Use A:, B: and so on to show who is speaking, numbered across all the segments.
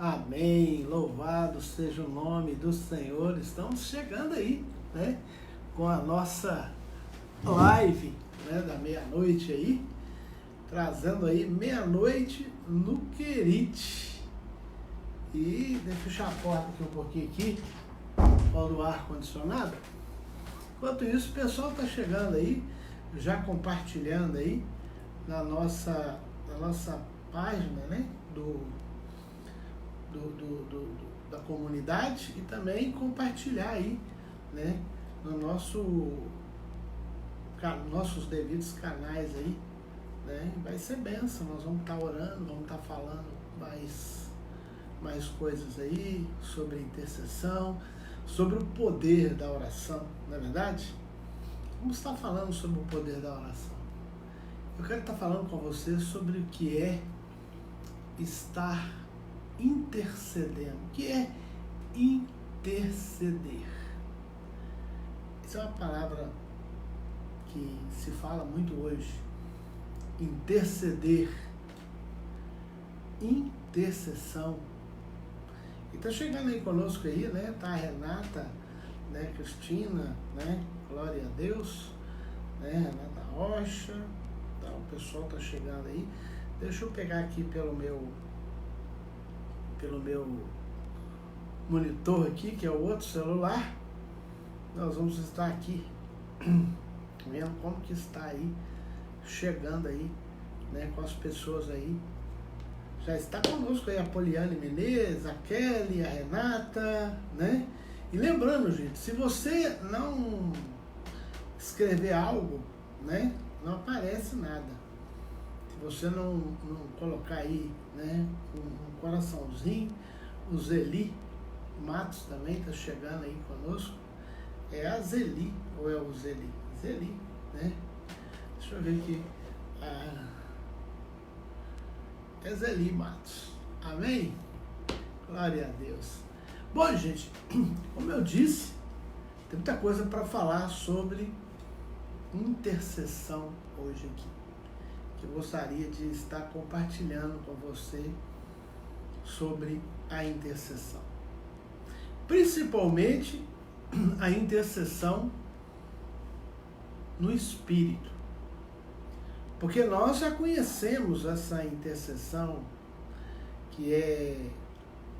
A: Amém. Louvado seja o nome do Senhor. Estamos chegando aí, né? Com a nossa live, né, da meia-noite aí, trazendo aí meia-noite no Querite. E deixa eu fechar a porta aqui um pouquinho aqui, do ar-condicionado. Enquanto isso, o pessoal está chegando aí, já compartilhando aí na nossa página, né? Da comunidade e também compartilhar aí, né, no nossos devidos canais aí, né? Vai ser bênção, nós vamos estar orando, vamos estar falando mais coisas aí sobre intercessão, sobre o poder da oração, não é verdade? Vamos estar falando sobre o poder da oração. Eu quero estar falando com você sobre o que é estar intercedendo. O que é interceder? Essa é uma palavra que se fala muito hoje. Interceder. Intercessão. E está chegando aí conosco aí, né? Tá a Renata, né? Cristina, né? Glória a Deus, né? Renata Rocha. Tá, o pessoal tá chegando aí. Deixa eu pegar aqui pelo meu monitor aqui, que é o outro celular. Nós vamos estar aqui vendo como que está aí, chegando aí, né, com as pessoas aí. Já está conosco aí a Poliane Menezes, a Kelly, a Renata, né? E lembrando, gente, se você não escrever algo, né, não aparece nada. Se você não colocar aí, né, um coraçãozinho, o Zeli Matos também está chegando aí conosco. É a Zeli, ou é o Zeli? Zeli, né? Deixa eu ver aqui. É Zeli Matos. Amém? Glória a Deus. Bom, gente, como eu disse, tem muita coisa para falar sobre intercessão hoje aqui, que eu gostaria de estar compartilhando com você sobre a intercessão. Principalmente a intercessão no Espírito. Porque nós já conhecemos essa intercessão que é,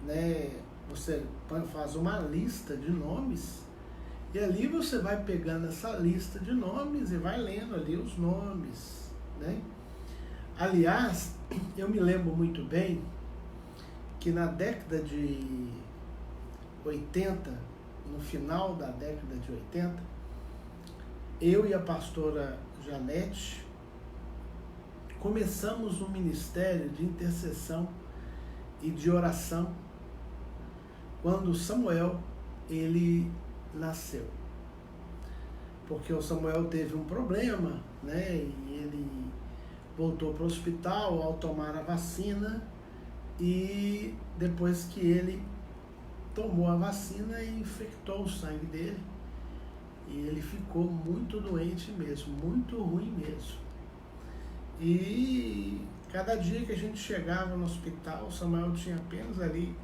A: né, você faz uma lista de nomes e ali você vai pegando essa lista de nomes e vai lendo ali os nomes, né? Aliás, eu me lembro muito bem que na década de 80, no final da década de 80, eu e a pastora Janete começamos um ministério de intercessão e de oração quando Samuel, ele nasceu. Porque o Samuel teve um problema, né, e ele voltou para o hospital ao tomar a vacina, e depois que ele tomou a vacina, infectou o sangue dele e ele ficou muito doente mesmo, muito ruim mesmo. E cada dia que a gente chegava no hospital, o Samuel tinha apenas ali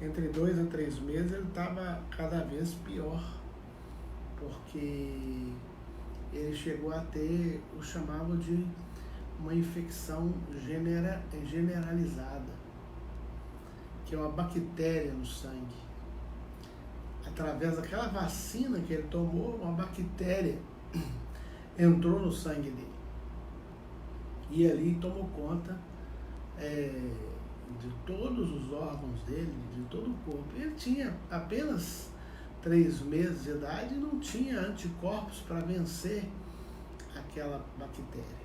A: entre 2 a 3 meses, ele estava cada vez pior, porque ele chegou a ter o chamado de uma infecção generalizada, que é uma bactéria no sangue. Através daquela vacina que ele tomou, uma bactéria entrou no sangue dele. E ali tomou conta de todos os órgãos dele, de todo o corpo. Ele tinha apenas 3 meses de idade e não tinha anticorpos para vencer aquela bactéria.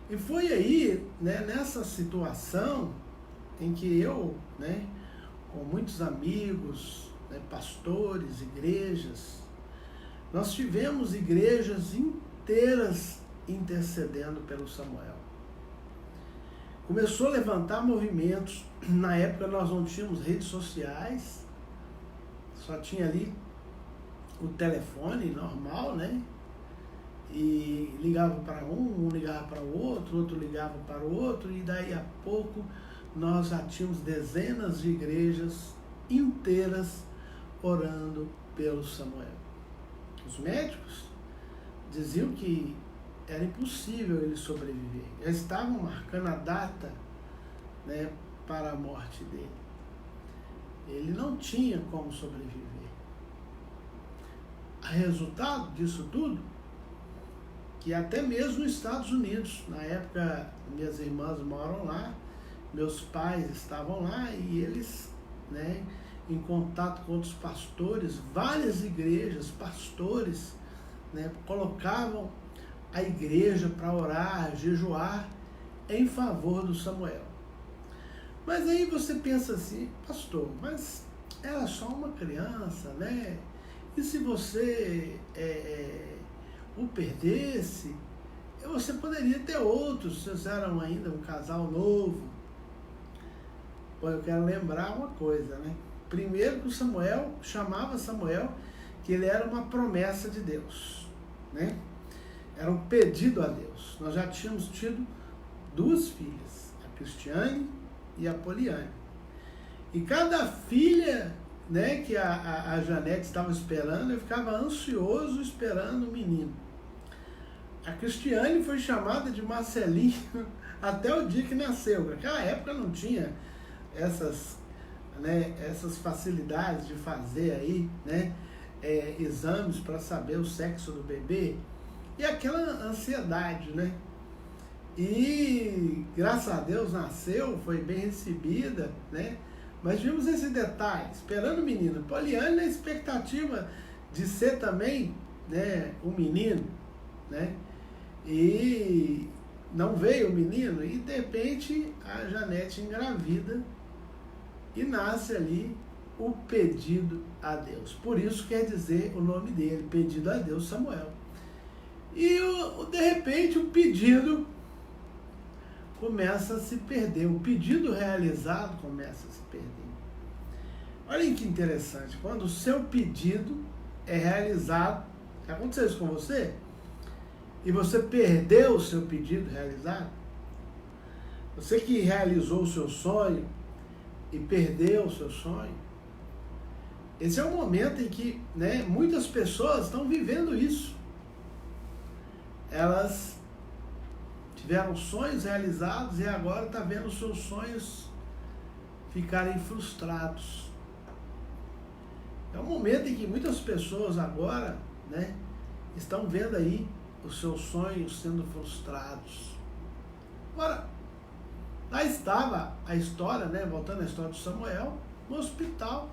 A: E foi aí, né, nessa situação em que eu, né, com muitos amigos, né, pastores, igrejas, nós tivemos igrejas inteiras intercedendo pelo Samuel. Começou a levantar movimentos. Na época nós não tínhamos redes sociais, só tinha ali o telefone normal, né? E ligava para um ligava para o outro ligava para o outro, e daí a pouco nós já tínhamos dezenas de igrejas inteiras orando pelo Samuel. Os médicos diziam que era impossível ele sobreviver. Já estavam marcando a data, né, para a morte dele. Ele não tinha como sobreviver. O resultado disso tudo, que até mesmo nos Estados Unidos, na época minhas irmãs moram lá, meus pais estavam lá e eles, né, em contato com outros pastores, várias igrejas, pastores, né, colocavam a igreja para orar, jejuar em favor do Samuel. Mas aí você pensa assim, pastor, mas era só uma criança, né? E se você o perdesse, você poderia ter outros, vocês eram ainda um casal novo. Bom, eu quero lembrar uma coisa, né? Primeiro que o Samuel, chamava Samuel, que ele era uma promessa de Deus, né? Era um pedido a Deus. Nós já tínhamos tido duas filhas, a Cristiane e a Poliane. E cada filha, né, que a Janete estava esperando, eu ficava ansioso esperando o menino. A Cristiane foi chamada de Marcelinho até o dia que nasceu. Naquela época não tinha essas, né, essas facilidades de fazer aí, né, exames para saber o sexo do bebê. E aquela ansiedade, né? E graças a Deus nasceu, foi bem recebida, né? Mas vimos esse detalhe, esperando o menino. Poliane na expectativa de ser também, né, um menino, né? E não veio o menino e de repente a Janete engravida e nasce ali o pedido a Deus. Por isso quer dizer o nome dele, pedido a Deus, Samuel. E de repente o pedido começa a se perder, o pedido realizado começa a se perder. Olhem que interessante, quando o seu pedido é realizado, já aconteceu isso com você? E você perdeu o seu pedido realizado? Você que realizou o seu sonho e perdeu o seu sonho? Esse é o momento em que, né, muitas pessoas estão vivendo isso. Elas tiveram sonhos realizados e agora está vendo os seus sonhos ficarem frustrados. É um momento em que muitas pessoas agora, né, estão vendo aí os seus sonhos sendo frustrados. Agora, lá estava a história, né, voltando à história de Samuel, no hospital,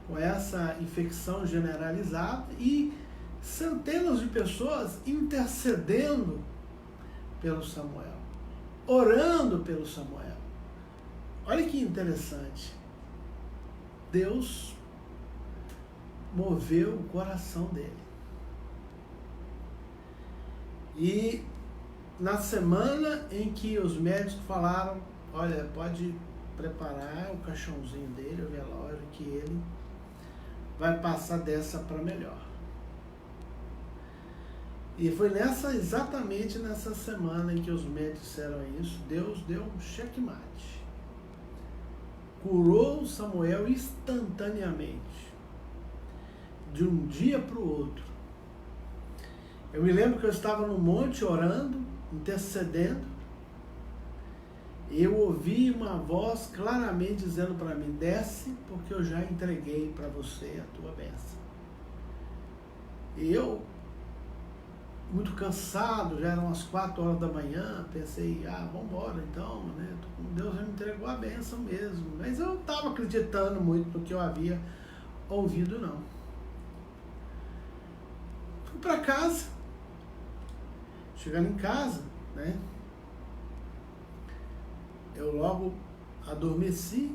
A: com essa infecção generalizada e centenas de pessoas intercedendo pelo Samuel, orando pelo Samuel. Olha que interessante. Deus moveu o coração dele. E na semana em que os médicos falaram, olha, pode preparar o caixãozinho dele, o velório, que ele vai passar dessa para melhor. E foi exatamente nessa semana em que os médicos disseram isso, Deus deu um checkmate. Curou Samuel instantaneamente, de um dia para o outro. Eu me lembro que eu estava no monte orando, intercedendo, e eu ouvi uma voz claramente dizendo para mim, desce, porque eu já entreguei para você a tua bênção. E eu, muito cansado, já eram umas 4 horas da manhã, pensei, vamos embora então, né? Deus já me entregou a bênção mesmo. Mas eu não estava acreditando muito no que eu havia ouvido, não. Fui para casa, chegando em casa, né? Eu logo adormeci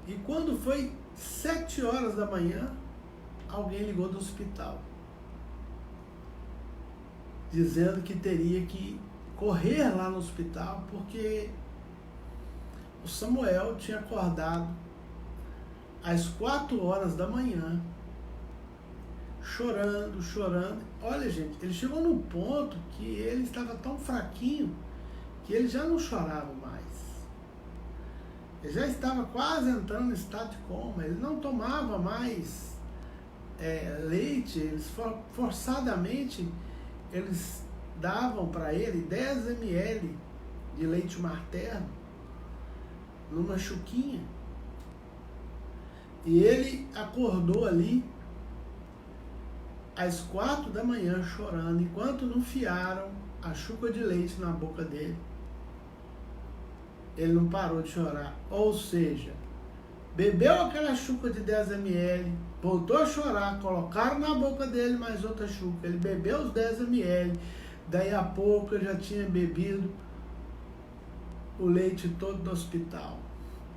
A: e quando foi 7 horas da manhã, alguém ligou do hospital, dizendo que teria que correr lá no hospital porque o Samuel tinha acordado às 4 horas da manhã, chorando. Olha, gente, ele chegou num ponto que ele estava tão fraquinho que ele já não chorava mais. Ele já estava quase entrando em estado de coma. Ele não tomava mais leite. Eles forçadamente eles davam para ele 10 ml de leite materno numa chuquinha. E ele acordou ali às 4 da manhã chorando, enquanto não enfiaram a chuca de leite na boca dele. Ele não parou de chorar. Ou seja, bebeu aquela chuca de 10 ml, voltou a chorar, colocaram na boca dele mais outra chuca, ele bebeu os 10 ml, daí a pouco ele já tinha bebido o leite todo do hospital.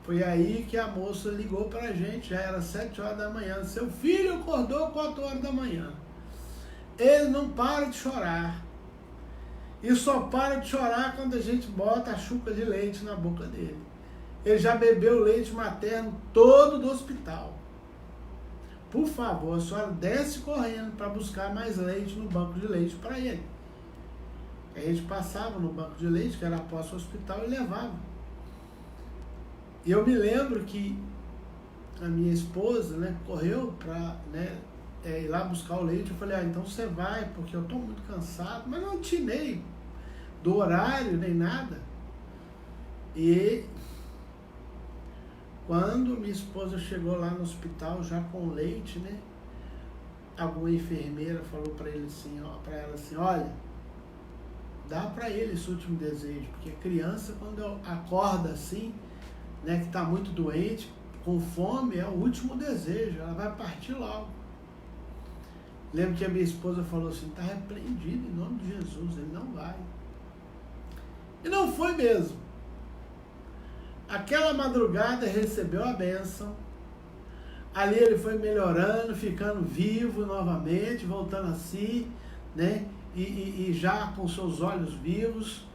A: Foi aí que a moça ligou pra gente, já era 7 horas da manhã, seu filho acordou 4 horas da manhã. Ele não para de chorar. E só para de chorar quando a gente bota a chuca de leite na boca dele. Ele já bebeu o leite materno todo do hospital. Por favor, a senhora desce correndo para buscar mais leite no banco de leite para ele. A gente passava no banco de leite, que era após o hospital, e levava. E eu me lembro que a minha esposa, né, correu para ir lá buscar o leite. Eu falei, então você vai, porque eu estou muito cansado. Mas não atinei do horário, nem nada. E quando minha esposa chegou lá no hospital, já com leite, né, alguma enfermeira falou para ela assim, olha, dá para ele esse último desejo, porque a criança, quando acorda assim, né, que está muito doente, com fome, é o último desejo, ela vai partir logo. Lembro que a minha esposa falou assim, está repreendido em nome de Jesus, ele não vai. E não foi mesmo. Aquela madrugada recebeu a bênção, ali ele foi melhorando, ficando vivo novamente, voltando a si, né? E já com seus olhos vivos,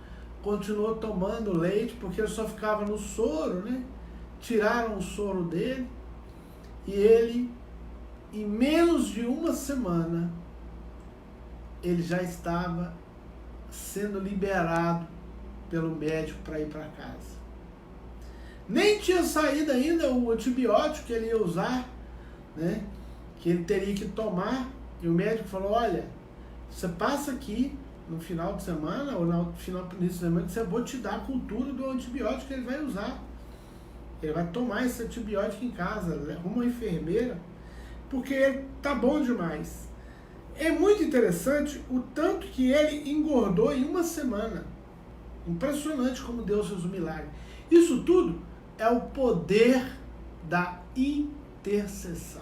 A: continuou tomando leite, porque ele só ficava no soro, né? Tiraram o soro dele, e ele, em menos de uma semana, ele já estava sendo liberado pelo médico para ir para casa. Nem tinha saído ainda o antibiótico que ele ia usar, né? Que ele teria que tomar, e o médico falou, olha, você passa aqui no final de semana, ou no final de semana, que eu vou te dar a cultura do antibiótico que ele vai usar. Ele vai tomar esse antibiótico em casa, arruma uma enfermeira, porque ele tá bom demais. É muito interessante o tanto que ele engordou em uma semana. Impressionante como Deus fez um milagre. Isso tudo é o poder da intercessão.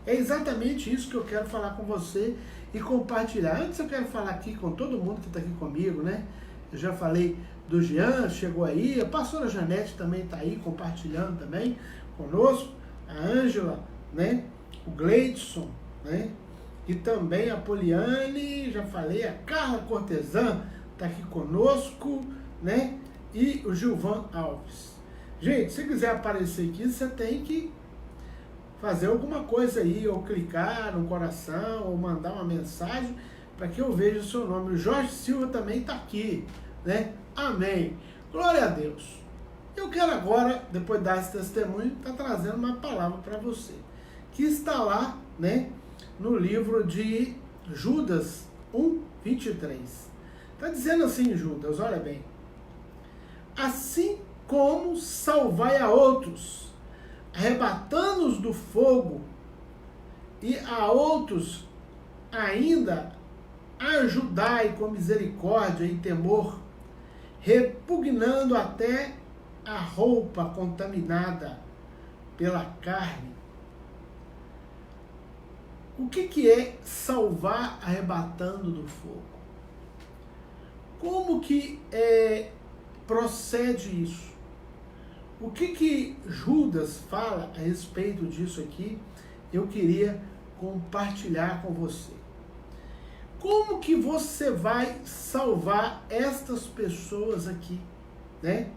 A: É exatamente isso que eu quero falar com você e compartilhar. Antes eu quero falar aqui com todo mundo que está aqui comigo, né? Eu já falei do Jean, chegou aí, a pastora Janete também está aí compartilhando também conosco, a Ângela, né? O Gleidson, né? E também a Poliane, já falei, a Carla Cortesã está aqui conosco, né? E o Gilvan Alves. Gente, se quiser aparecer aqui, você tem que fazer alguma coisa aí, ou clicar no coração, ou mandar uma mensagem para que eu veja o seu nome. O Jorge Silva também está aqui, né? Amém. Glória a Deus. Eu quero agora, depois de dar esse testemunho, estar trazendo uma palavra para você, que está lá, né, no livro de Judas 1:23. Está dizendo assim, Judas, olha bem. Assim como salvai a outros, arrebatando-os do fogo, e a outros ainda ajudai com misericórdia e temor, repugnando até a roupa contaminada pela carne. O que é salvar arrebatando do fogo? Como que procede isso? O que Judas fala a respeito disso aqui, eu queria compartilhar com você. Como que você vai salvar estas pessoas aqui, né?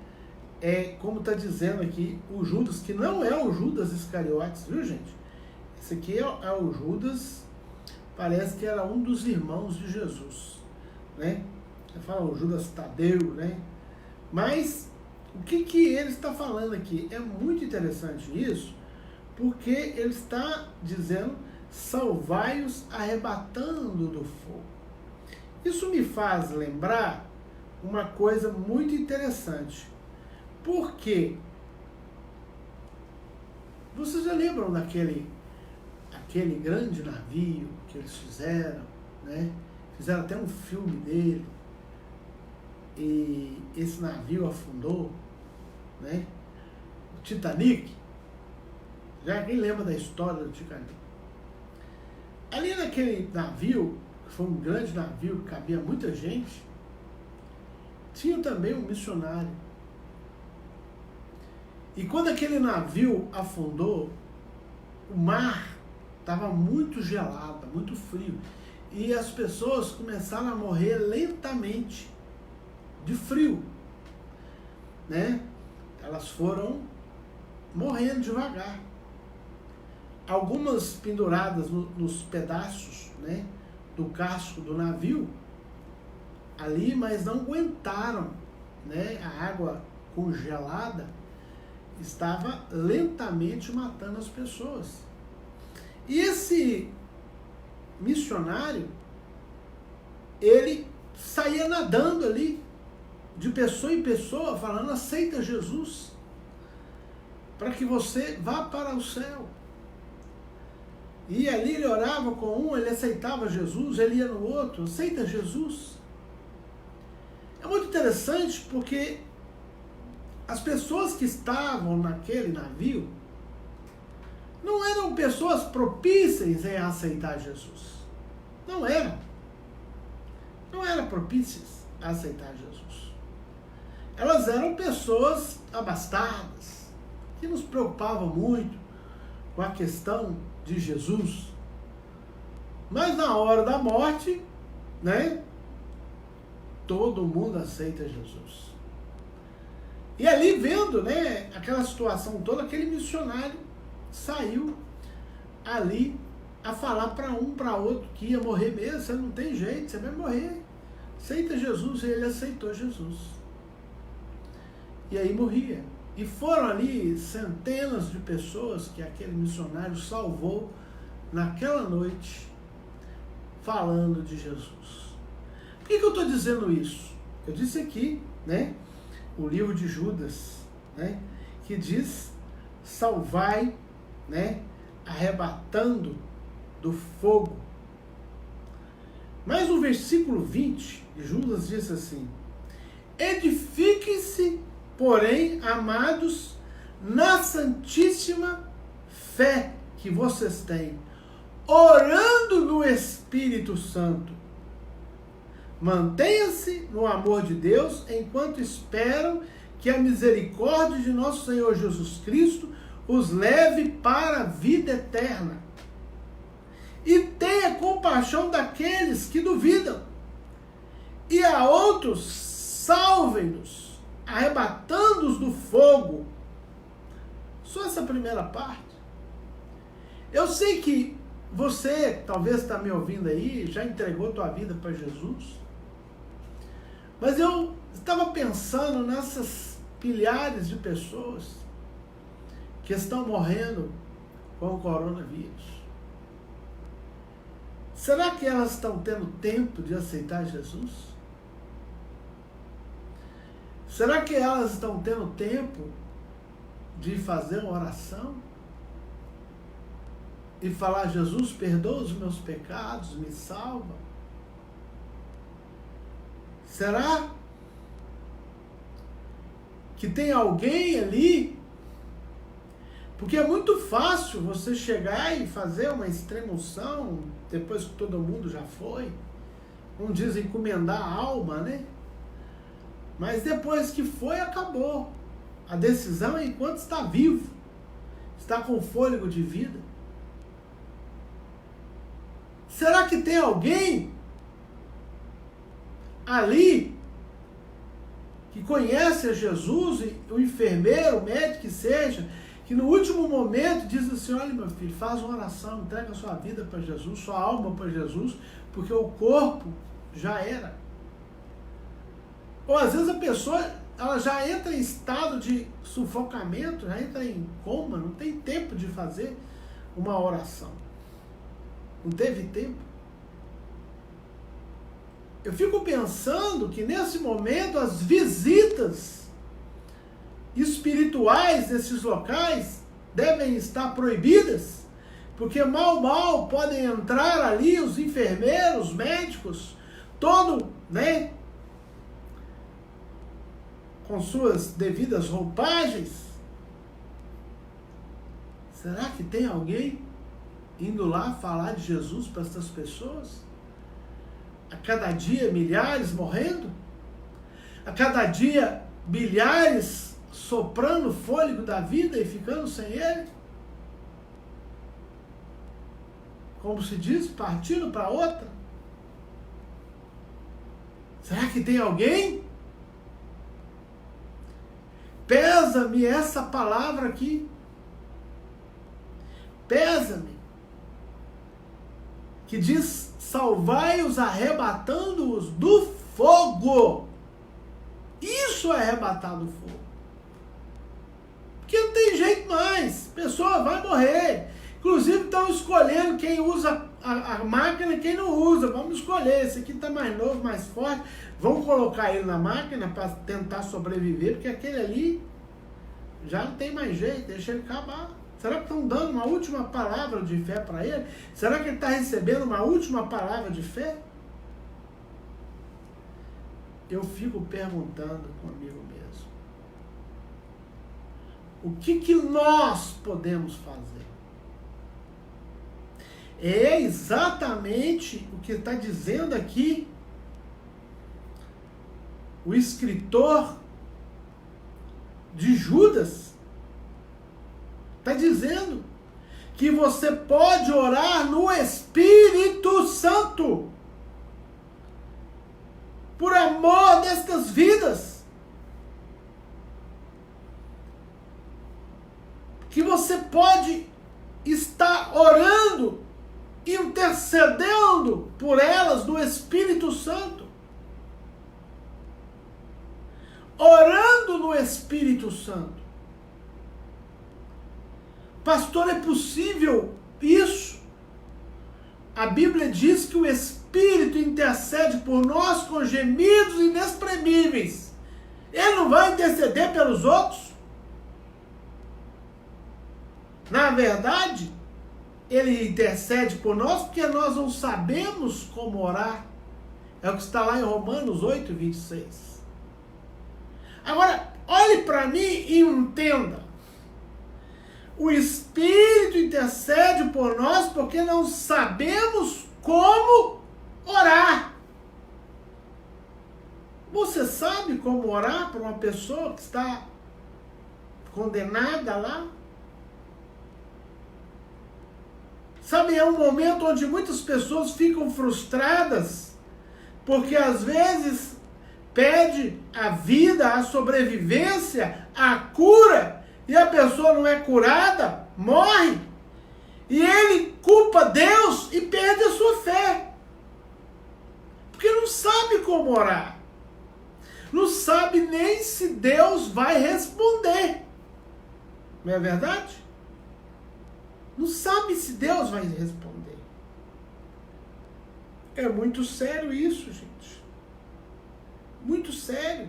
A: Como está dizendo aqui o Judas, que não é o Judas Iscariotes, viu, gente? Esse aqui é o Judas, parece que era um dos irmãos de Jesus, né? Você fala o Judas Tadeu, né? Mas O que ele está falando aqui? É muito interessante isso, porque ele está dizendo, salvai-os arrebatando do fogo. Isso me faz lembrar uma coisa muito interessante. Porque vocês já lembram daquele grande navio que eles fizeram, né? Fizeram até um filme dele, e esse navio afundou, né? O Titanic. Já quem lembra da história do Titanic? Ali naquele navio, que foi um grande navio, que cabia muita gente, tinha também um missionário. E quando aquele navio afundou, o mar estava muito gelado, muito frio. E as pessoas começaram a morrer lentamente de frio, né? Elas foram morrendo devagar. Algumas penduradas nos pedaços, né, do casco do navio ali, mas não aguentaram, né? A água congelada estava lentamente matando as pessoas. E esse missionário, ele saía nadando ali, de pessoa em pessoa, falando, aceita Jesus, para que você vá para o céu. E ali ele orava com um, ele aceitava Jesus, ele ia no outro, aceita Jesus. É muito interessante porque as pessoas que estavam naquele navio não eram pessoas propícias em aceitar Jesus. Não eram. Não eram propícias a aceitar Jesus. Elas eram pessoas abastadas, que não se preocupavam muito com a questão de Jesus. Mas na hora da morte, né, todo mundo aceita Jesus. E ali vendo, né, aquela situação toda, aquele missionário saiu ali a falar para um, para outro, que ia morrer mesmo, você não tem jeito, você vai morrer. Aceita Jesus, e ele aceitou Jesus. E aí morria. E foram ali centenas de pessoas que aquele missionário salvou naquela noite, falando de Jesus. Por que eu estou dizendo isso? Eu disse aqui, né, o livro de Judas, né, que diz, salvai, né, arrebatando do fogo. Mas o versículo 20 de Judas diz assim, edifiquem-se, porém, amados, na santíssima fé que vocês têm, orando no Espírito Santo. Mantenha-se no amor de Deus, enquanto esperam que a misericórdia de nosso Senhor Jesus Cristo os leve para a vida eterna. E tenha compaixão daqueles que duvidam. E a outros, salvem-nos, arrebatando-os do fogo. Só essa primeira parte. Eu sei que você, talvez está me ouvindo aí, já entregou tua vida para Jesus. Mas eu estava pensando nessas milhares de pessoas que estão morrendo com o coronavírus. Será que elas estão tendo tempo de aceitar Jesus? Será que elas estão tendo tempo de fazer uma oração? E falar, Jesus, perdoa os meus pecados, me salva? Será que tem alguém ali? Porque é muito fácil você chegar e fazer uma extrema-unção, depois que todo mundo já foi. Não diz encomendar a alma, né? Mas depois que foi, acabou. A decisão é enquanto está vivo, está com fôlego de vida. Será que tem alguém ali que conhece a Jesus, o enfermeiro, o médico que seja, que no último momento diz assim, olha meu filho, faz uma oração, entrega a sua vida para Jesus, sua alma para Jesus, porque o corpo já era. Ou às vezes a pessoa ela já entra em estado de sufocamento, já entra em coma, não tem tempo de fazer uma oração. Não teve tempo. Eu fico pensando que nesse momento as visitas espirituais desses locais devem estar proibidas, porque mal podem entrar ali os enfermeiros, médicos, todo, né, com suas devidas roupagens. Será que tem alguém indo lá falar de Jesus para essas pessoas? A cada dia milhares morrendo? A cada dia milhares soprando o fôlego da vida e ficando sem ele? Como se diz, partindo para outra? Será que tem alguém? Pesa-me essa palavra aqui. Pesa-me. Que diz, salvai-os arrebatando-os do fogo. Isso é arrebatar do fogo. Porque não tem jeito mais. A pessoa vai morrer. Inclusive estão escolhendo quem usa a máquina e quem não usa. Vamos escolher. Esse aqui está mais novo, mais forte. Vamos colocar ele na máquina para tentar sobreviver, porque aquele ali já não tem mais jeito. Deixa ele acabar. Será que estão dando uma última palavra de fé para ele? Será que ele está recebendo uma última palavra de fé? Eu fico perguntando comigo mesmo. O que nós podemos fazer? É exatamente o que está dizendo aqui o escritor de Judas. Está dizendo que você pode orar no Espírito Santo por amor destas vidas. Que você pode estar orando, intercedendo por elas no Espírito Santo. Orando no Espírito Santo. Pastor, é possível isso? A Bíblia diz que o Espírito intercede por nós com gemidos inexprimíveis. Ele não vai interceder pelos outros? Na verdade, ele intercede por nós porque nós não sabemos como orar. É o que está lá em Romanos 8, 26. Agora, olhe para mim e entenda. O Espírito intercede por nós porque não sabemos como orar. Você sabe como orar para uma pessoa que está condenada lá? Sabe, é um momento onde muitas pessoas ficam frustradas porque às vezes pede a vida, a sobrevivência, a cura, e a pessoa não é curada, morre, e ele culpa Deus e perde a sua fé. Porque não sabe como orar. Não sabe nem se Deus vai responder. Não é verdade? Não sabe se Deus vai responder. É muito sério isso, gente. Muito sério.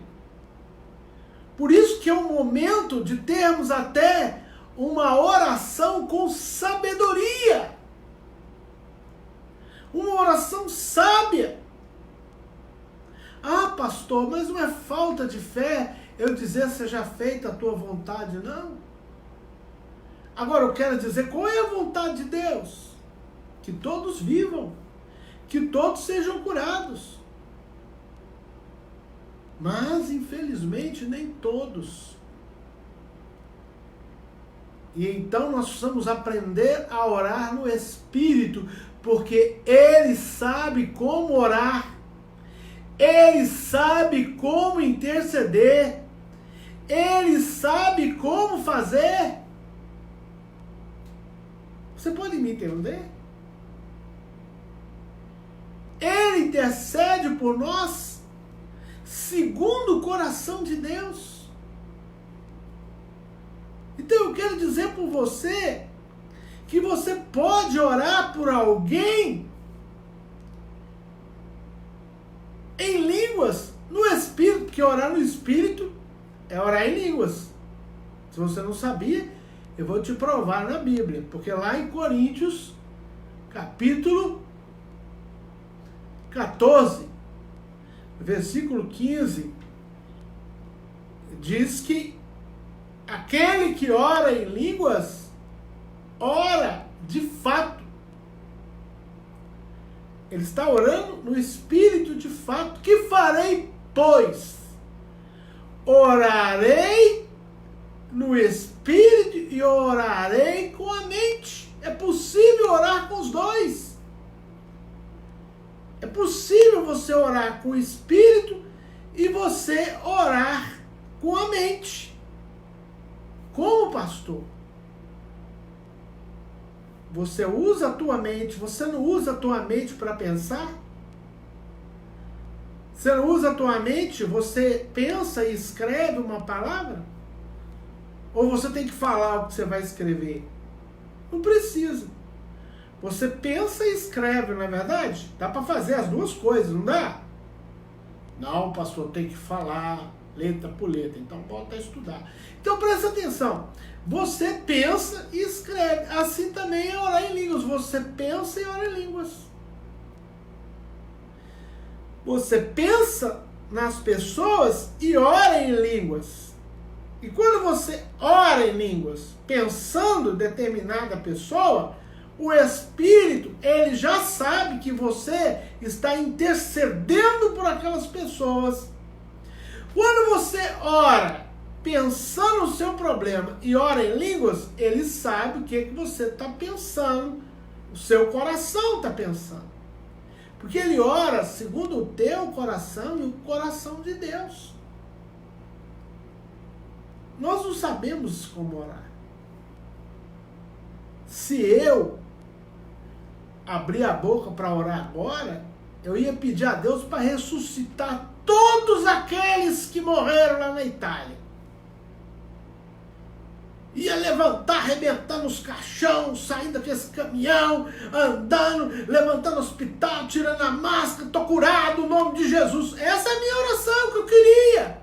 A: Por isso que é o momento de termos até uma oração com sabedoria. Uma oração sábia. Ah, pastor, mas não é falta de fé eu dizer seja feita a tua vontade, não. Agora eu quero dizer qual é a vontade de Deus. Que todos vivam, que todos sejam curados. Mas, infelizmente, nem todos. E então nós precisamos aprender a orar no Espírito, porque Ele sabe como orar. Ele sabe como interceder. Ele sabe como fazer. Você pode me entender? Ele intercede por nós segundo o coração de Deus. Então eu quero dizer por você que você pode orar por alguém em línguas, no Espírito, porque orar no Espírito é orar em línguas. Se você não sabia, eu vou te provar na Bíblia, porque lá em Coríntios, capítulo 14, versículo 15, diz que aquele que ora em línguas, ora de fato. Ele está orando no Espírito de fato. Que farei, pois? Orarei no Espírito e orarei com a mente. É possível orar com os dois. É possível você orar com o Espírito e você orar com a mente. Como, pastor? Você usa a tua mente, você não usa a tua mente para pensar? Você não usa a tua mente, você pensa e escreve uma palavra? Ou você tem que falar o que você vai escrever? Não precisa. Você pensa e escreve, não é verdade? Dá para fazer as duas coisas, não dá? Não, pastor, tem que falar letra por letra, então volta a estudar. Então presta atenção. Você pensa e escreve. Assim também é orar em línguas. Você pensa e ora em línguas. Você pensa nas pessoas e ora em línguas. E quando você ora em línguas, pensando em determinada pessoa, o Espírito, ele já sabe que você está intercedendo por aquelas pessoas. Quando você ora pensando no seu problema e ora em línguas, ele sabe o que você está pensando, o seu coração está pensando. Porque ele ora segundo o teu coração e o coração de Deus. Nós não sabemos como orar. Se eu abrir a boca para orar agora, eu ia pedir a Deus para ressuscitar todos aqueles que morreram lá na Itália. Ia levantar, arrebentando os caixões, saindo daquele caminhão, andando, levantando o hospital, tirando a máscara, tô curado, no nome de Jesus. Essa é a minha oração que eu queria.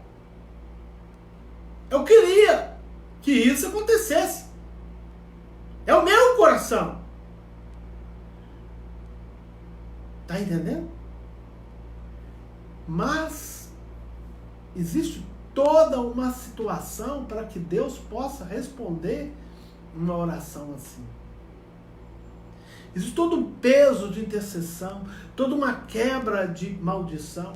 A: Eu queria que isso acontecesse. É o meu coração. Tá entendendo? Mas existe toda uma situação para que Deus possa responder uma oração assim. Existe todo um peso de intercessão, toda uma quebra de maldição.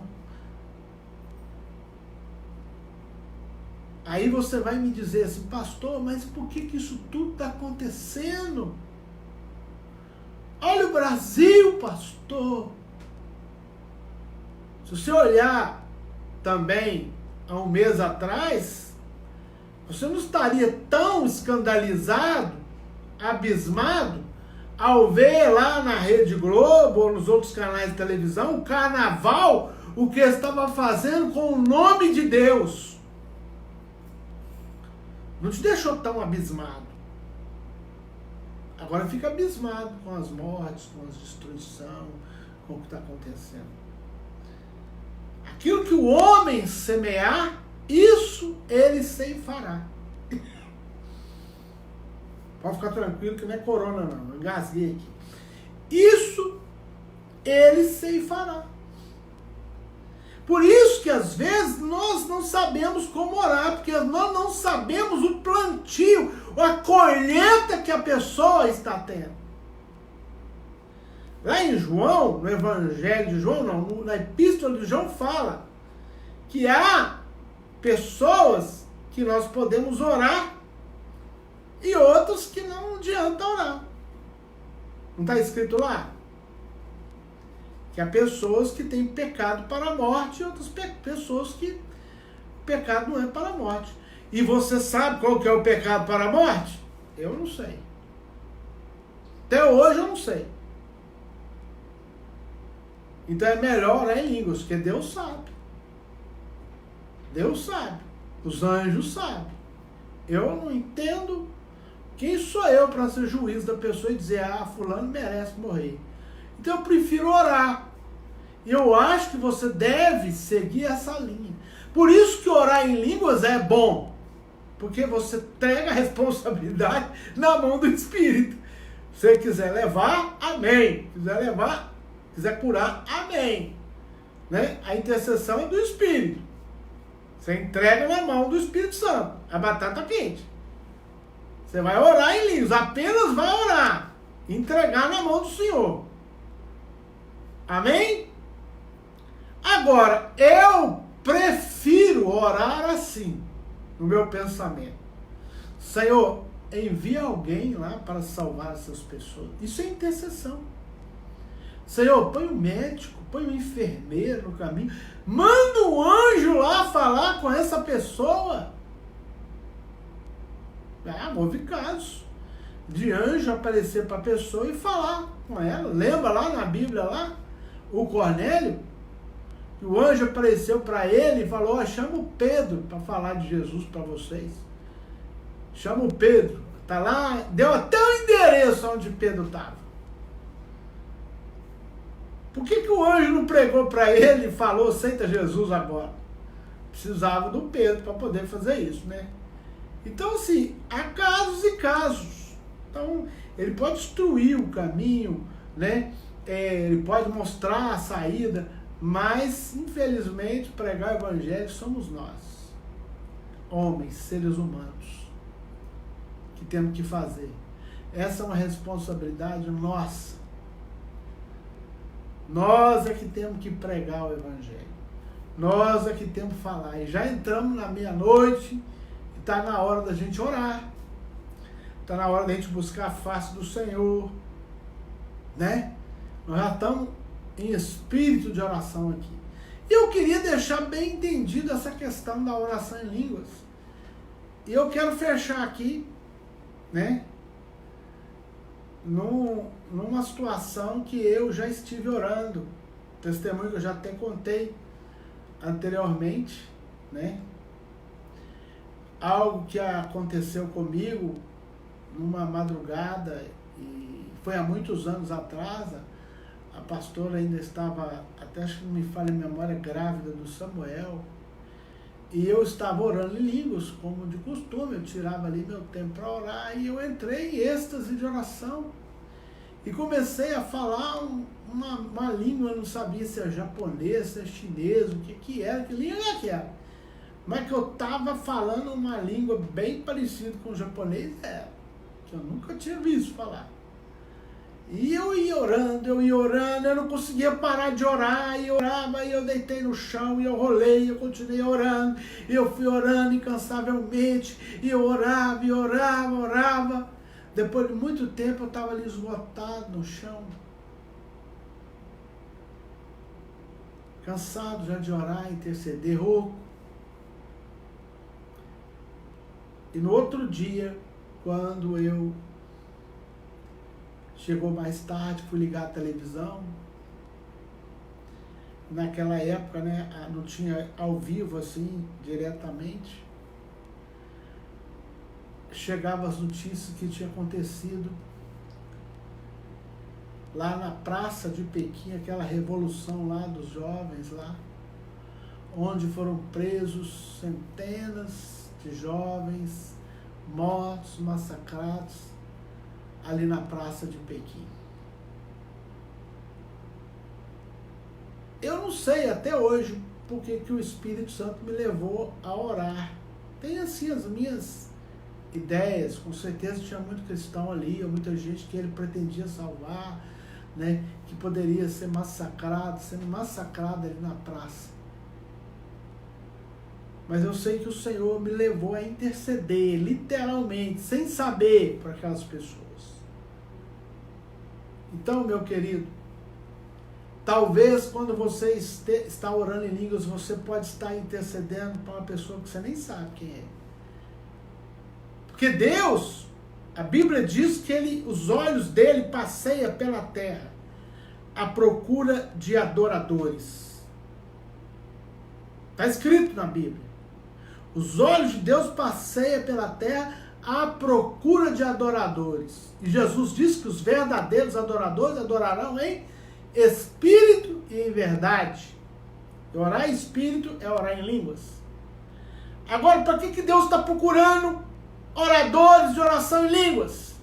A: Aí você vai me dizer assim, pastor, mas por que isso tudo está acontecendo? Olha o Brasil, pastor. Se você olhar também há um mês atrás, você não estaria tão escandalizado, abismado, ao ver lá na Rede Globo ou nos outros canais de televisão o carnaval, o que estava fazendo com o nome de Deus. Não te deixou tão abismado. Agora fica abismado com as mortes, com as destruição, com o que está acontecendo. Aquilo que o homem semear, isso ele ceifará. Pode ficar tranquilo que não é corona não, eu engasguei aqui. Isso ele ceifará. Por isso que às vezes nós não sabemos como orar, porque nós não sabemos o plantio, a colheita que a pessoa está tendo. Lá em João, no Evangelho de João, não, na Epístola de João fala que há pessoas que nós podemos orar e outras que não adianta orar. Não está escrito lá? Que há pessoas que têm pecado para a morte e outras pessoas que pecado não é para a morte. E você sabe qual que é o pecado para a morte? Eu não sei. Até hoje eu não sei. Então é melhor orar em línguas, porque Deus sabe. Deus sabe. Os anjos sabem. Eu não entendo. Quem sou eu para ser juiz da pessoa e dizer, fulano merece morrer? Então eu prefiro orar. E eu acho que você deve seguir essa linha. Por isso que orar em línguas é bom. Porque você entrega a responsabilidade na mão do Espírito. Se você quiser levar, amém. Quiser curar, amém. Né? A intercessão é do Espírito. Você entrega na mão do Espírito Santo. A batata quente. Você vai orar em línguas. Apenas vai orar. Entregar na mão do Senhor. Amém? Agora, eu prefiro orar assim. No meu pensamento. Senhor, envia alguém lá para salvar essas pessoas. Isso é intercessão. Senhor, põe um médico, põe um enfermeiro no caminho. Manda um anjo lá falar com essa pessoa. Houve casos de anjo aparecer para a pessoa e falar com ela. Lembra lá na Bíblia, lá, o Cornélio? O anjo apareceu para ele e falou, chama o Pedro para falar de Jesus para vocês. Chama o Pedro. Tá lá, deu até o endereço onde Pedro estava. Por que o anjo não pregou para ele e falou, aceita Jesus agora? Precisava do Pedro para poder fazer isso, né? Então, assim, há casos e casos. Então, ele pode instruir o caminho, né? Ele pode mostrar a saída, mas, infelizmente, pregar o evangelho somos nós, homens, seres humanos, que temos que fazer. Essa é uma responsabilidade nossa. Nós é que temos que pregar o evangelho. Nós é que temos que falar. E já entramos na meia-noite e está na hora da gente orar. Está na hora da gente buscar a face do Senhor. Né? Nós já estamos em espírito de oração aqui. E eu queria deixar bem entendido essa questão da oração em línguas. E eu quero fechar aqui, né? Numa situação que eu já estive orando. Testemunho que eu já até contei anteriormente, né? Algo que aconteceu comigo numa madrugada, e foi há muitos anos atrás. A pastora ainda estava, até acho que não me falha a memória, grávida do Samuel. E eu estava orando em línguas, como de costume. Eu tirava ali meu tempo para orar e eu entrei em êxtase de oração. E comecei a falar uma língua, eu não sabia se é japonês, se é chinês, o que era, que língua que era. Mas que eu estava falando uma língua bem parecida com o japonês, que eu nunca tinha visto falar. E eu ia orando, eu não conseguia parar de orar, e orava, e eu deitei no chão, e eu rolei, eu continuei orando, e eu fui orando incansavelmente, e eu orava. Depois de muito tempo eu estava ali esgotado no chão, cansado já de orar, interceder, rouco. E no outro dia, quando eu chegou mais tarde, fui ligar a televisão. Naquela época, né, não tinha ao vivo assim, diretamente. Chegavam as notícias que tinha acontecido lá na Praça de Pequim, aquela revolução lá dos jovens lá, onde foram presos centenas de jovens, mortos, massacrados, ali na Praça de Pequim. Eu não sei até hoje porque que o Espírito Santo me levou a orar. Tem assim as minhas ideias, com certeza tinha muito cristão ali, muita gente que ele pretendia salvar, né, que poderia ser massacrado, sendo massacrado ali na praça. Mas eu sei que o Senhor me levou a interceder, literalmente, sem saber, por aquelas pessoas. Então, meu querido, talvez quando você está orando em línguas, você pode estar intercedendo para uma pessoa que você nem sabe quem é. Porque Deus, a Bíblia diz que os olhos dele passeiam pela terra à procura de adoradores. Está escrito na Bíblia. Os olhos de Deus passeiam pela terra à procura de adoradores. E Jesus disse que os verdadeiros adoradores adorarão em espírito e em verdade. E orar em espírito é orar em línguas. Agora, para que Deus está procurando oradores de oração em línguas?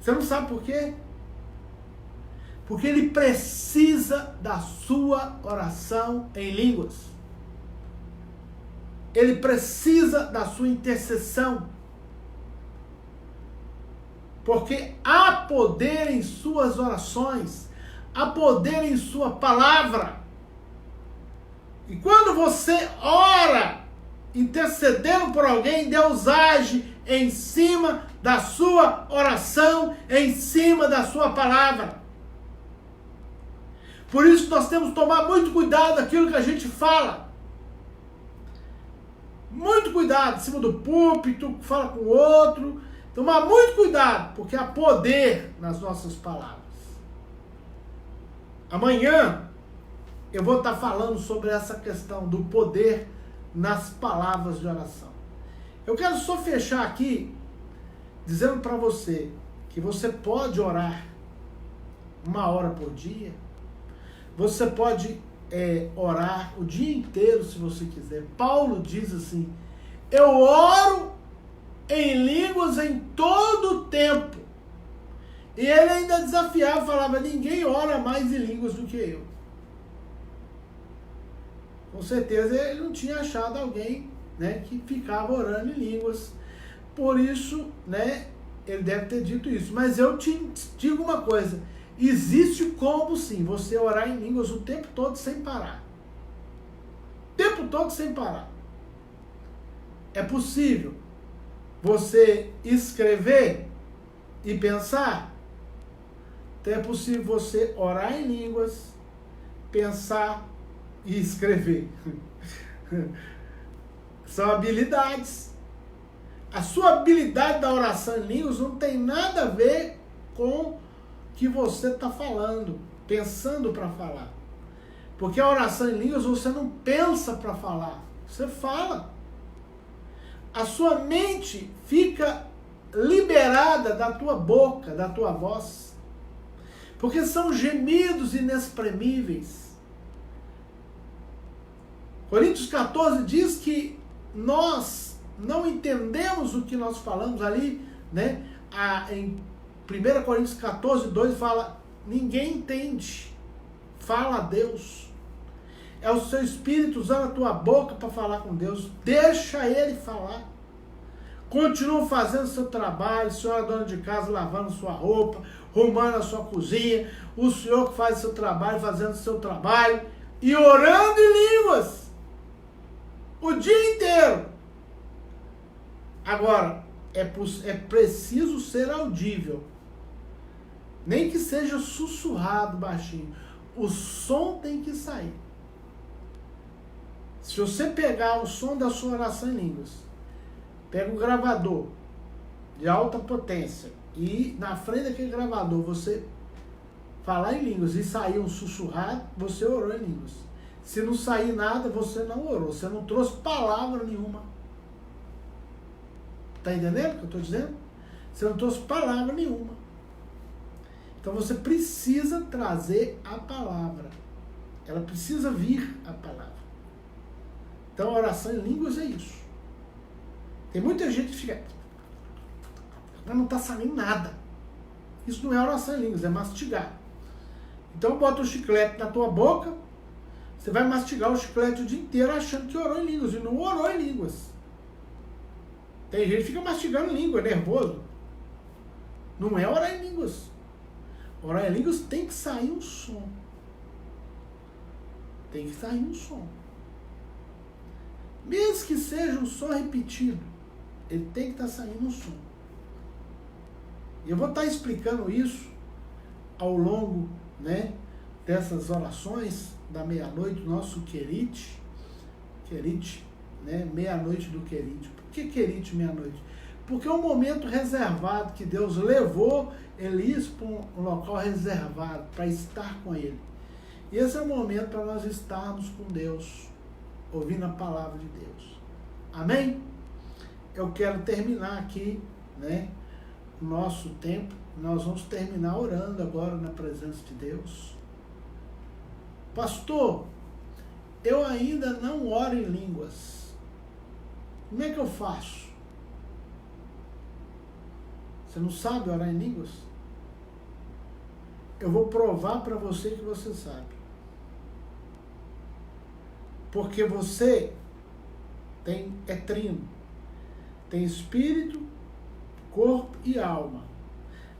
A: Você não sabe por quê? Porque ele precisa da sua oração em línguas. Ele precisa da sua intercessão. Porque há poder em suas orações, há poder em sua palavra. E quando você ora, intercedendo por alguém, Deus age em cima da sua oração, em cima da sua palavra. Por isso nós temos que tomar muito cuidado daquilo que a gente fala. Muito cuidado, em cima do púlpito, fala com o outro. Tomar muito cuidado, porque há poder nas nossas palavras. Amanhã eu vou estar falando sobre essa questão do poder nas palavras de oração. Eu quero só fechar aqui dizendo para você que você pode orar 1 hora por dia. Você pode orar o dia inteiro se você quiser. Paulo diz assim: eu oro em línguas em todo o tempo. E ele ainda desafiava, falava: ninguém ora mais em línguas do que eu. Com certeza ele não tinha achado alguém, né, que ficava orando em línguas. Por isso, né, ele deve ter dito isso. Mas eu te digo uma coisa: existe como sim você orar em línguas o tempo todo sem parar. O tempo todo sem parar. É possível você escrever e pensar. Então é possível você orar em línguas, pensar e escrever. São habilidades. A sua habilidade da oração em línguas não tem nada a ver com o que você está falando, pensando para falar. Porque a oração em línguas você não pensa para falar, você fala. A sua mente fica liberada da tua boca, da tua voz. Porque são gemidos inexprimíveis. Coríntios 14 diz que nós não entendemos o que nós falamos ali, né? Em 1 Coríntios 14, 2 fala: ninguém entende, fala a Deus. É o seu espírito usando a tua boca para falar com Deus. Deixa ele falar. Continua fazendo seu trabalho, o senhor é dono de casa, lavando sua roupa, arrumando a sua cozinha, o senhor que faz seu trabalho, fazendo seu trabalho e orando em línguas o dia inteiro. Agora, é preciso ser audível. Nem que seja sussurrado baixinho. O som tem que sair. Se você pegar o som da sua oração em línguas, pega um gravador de alta potência e na frente daquele gravador você falar em línguas e sair um sussurrado, você orou em línguas. Se não sair nada, você não orou. Você não trouxe palavra nenhuma. Está entendendo o que eu estou dizendo? Você não trouxe palavra nenhuma. Então você precisa trazer a palavra. Ela precisa vir a palavra. Então a oração em línguas é isso. Tem muita gente que fica... mas não está saindo nada. Isso não é oração em línguas, é mastigar. Então bota o chiclete na tua boca, você vai mastigar o chiclete o dia inteiro achando que orou em línguas, e não orou em línguas. Tem gente que fica mastigando língua, é nervoso. Não é orar em línguas. Orar em línguas tem que sair um som. Tem que sair um som. Mesmo que seja um som repetido, ele tem que estar saindo um som. E eu vou estar explicando isso ao longo, né, dessas orações da meia-noite, do nosso Querite, né, meia-noite do Querite. Por que Querite meia-noite? Porque é um momento reservado que Deus levou Elias para um local reservado, para estar com ele. E esse é o momento para nós estarmos com Deus. ouvindo a palavra de Deus. Amém? Eu quero terminar aqui, né, o nosso tempo. Nós vamos terminar orando agora na presença de Deus. Pastor, eu ainda não oro em línguas. Como é que eu faço? Você não sabe orar em línguas? Eu vou provar para você que você sabe. Porque você é trino. Tem espírito, corpo e alma.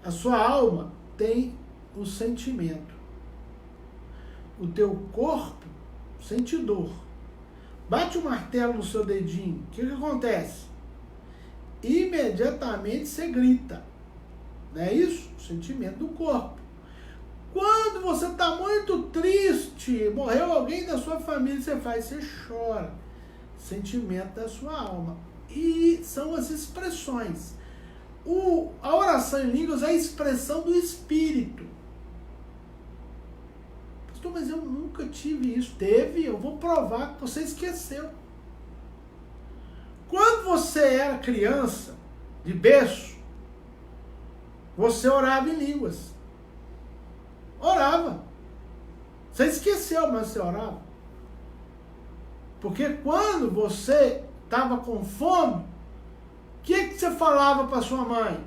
A: A sua alma tem o sentimento. O teu corpo sente dor. Bate o martelo no seu dedinho. O que acontece? Imediatamente você grita. Não é isso? O sentimento do corpo. Quando você está muito triste, morreu alguém da sua família, você chora. Sentimento da sua alma. E são as expressões. A oração em línguas é a expressão do espírito. Pastor, mas eu nunca tive isso. Teve, eu vou provar que você esqueceu. Quando você era criança, de berço, você orava em línguas. Orava. Você esqueceu, mas você orava. Porque quando você estava com fome, o que você falava para sua mãe?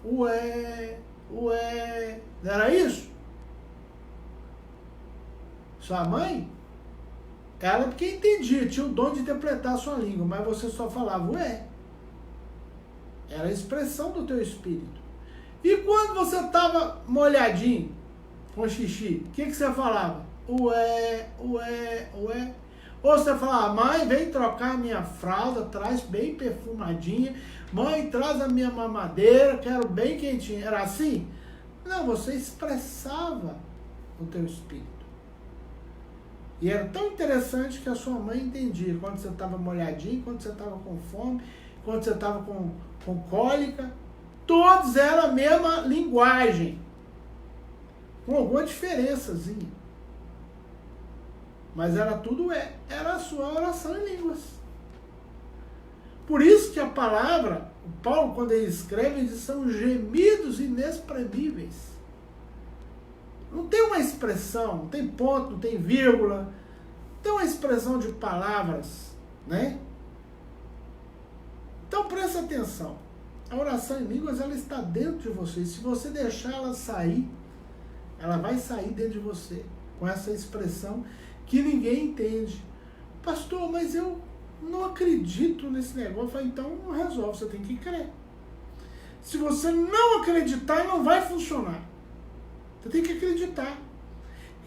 A: Ué. Não era isso? Sua mãe, ela porque entendia, tinha o dom de interpretar a sua língua, mas você só falava ué. Era a expressão do teu espírito. E quando você estava molhadinho, com xixi, o que você falava? Ué. Ou você falava, mãe, vem trocar a minha fralda, traz bem perfumadinha. Mãe, traz a minha mamadeira, quero bem quentinha. Era assim? Não, você expressava o teu espírito. E era tão interessante que a sua mãe entendia quando você estava molhadinho, quando você estava com fome, quando você estava com cólica. Todos eram a mesma linguagem, com alguma diferençazinha. Mas era tudo, era a sua oração em línguas. Por isso que a palavra, o Paulo, quando ele escreve, ele diz, são gemidos inexprimíveis. Não tem uma expressão, não tem ponto, não tem vírgula, não tem uma expressão de palavras, né? Então presta atenção. A oração em línguas, ela está dentro de você. Se você deixar ela sair, ela vai sair dentro de você, com essa expressão que ninguém entende. Pastor, mas eu não acredito nesse negócio. Eu falei, então não resolve, você tem que crer. Se você não acreditar, não vai funcionar. Você tem que acreditar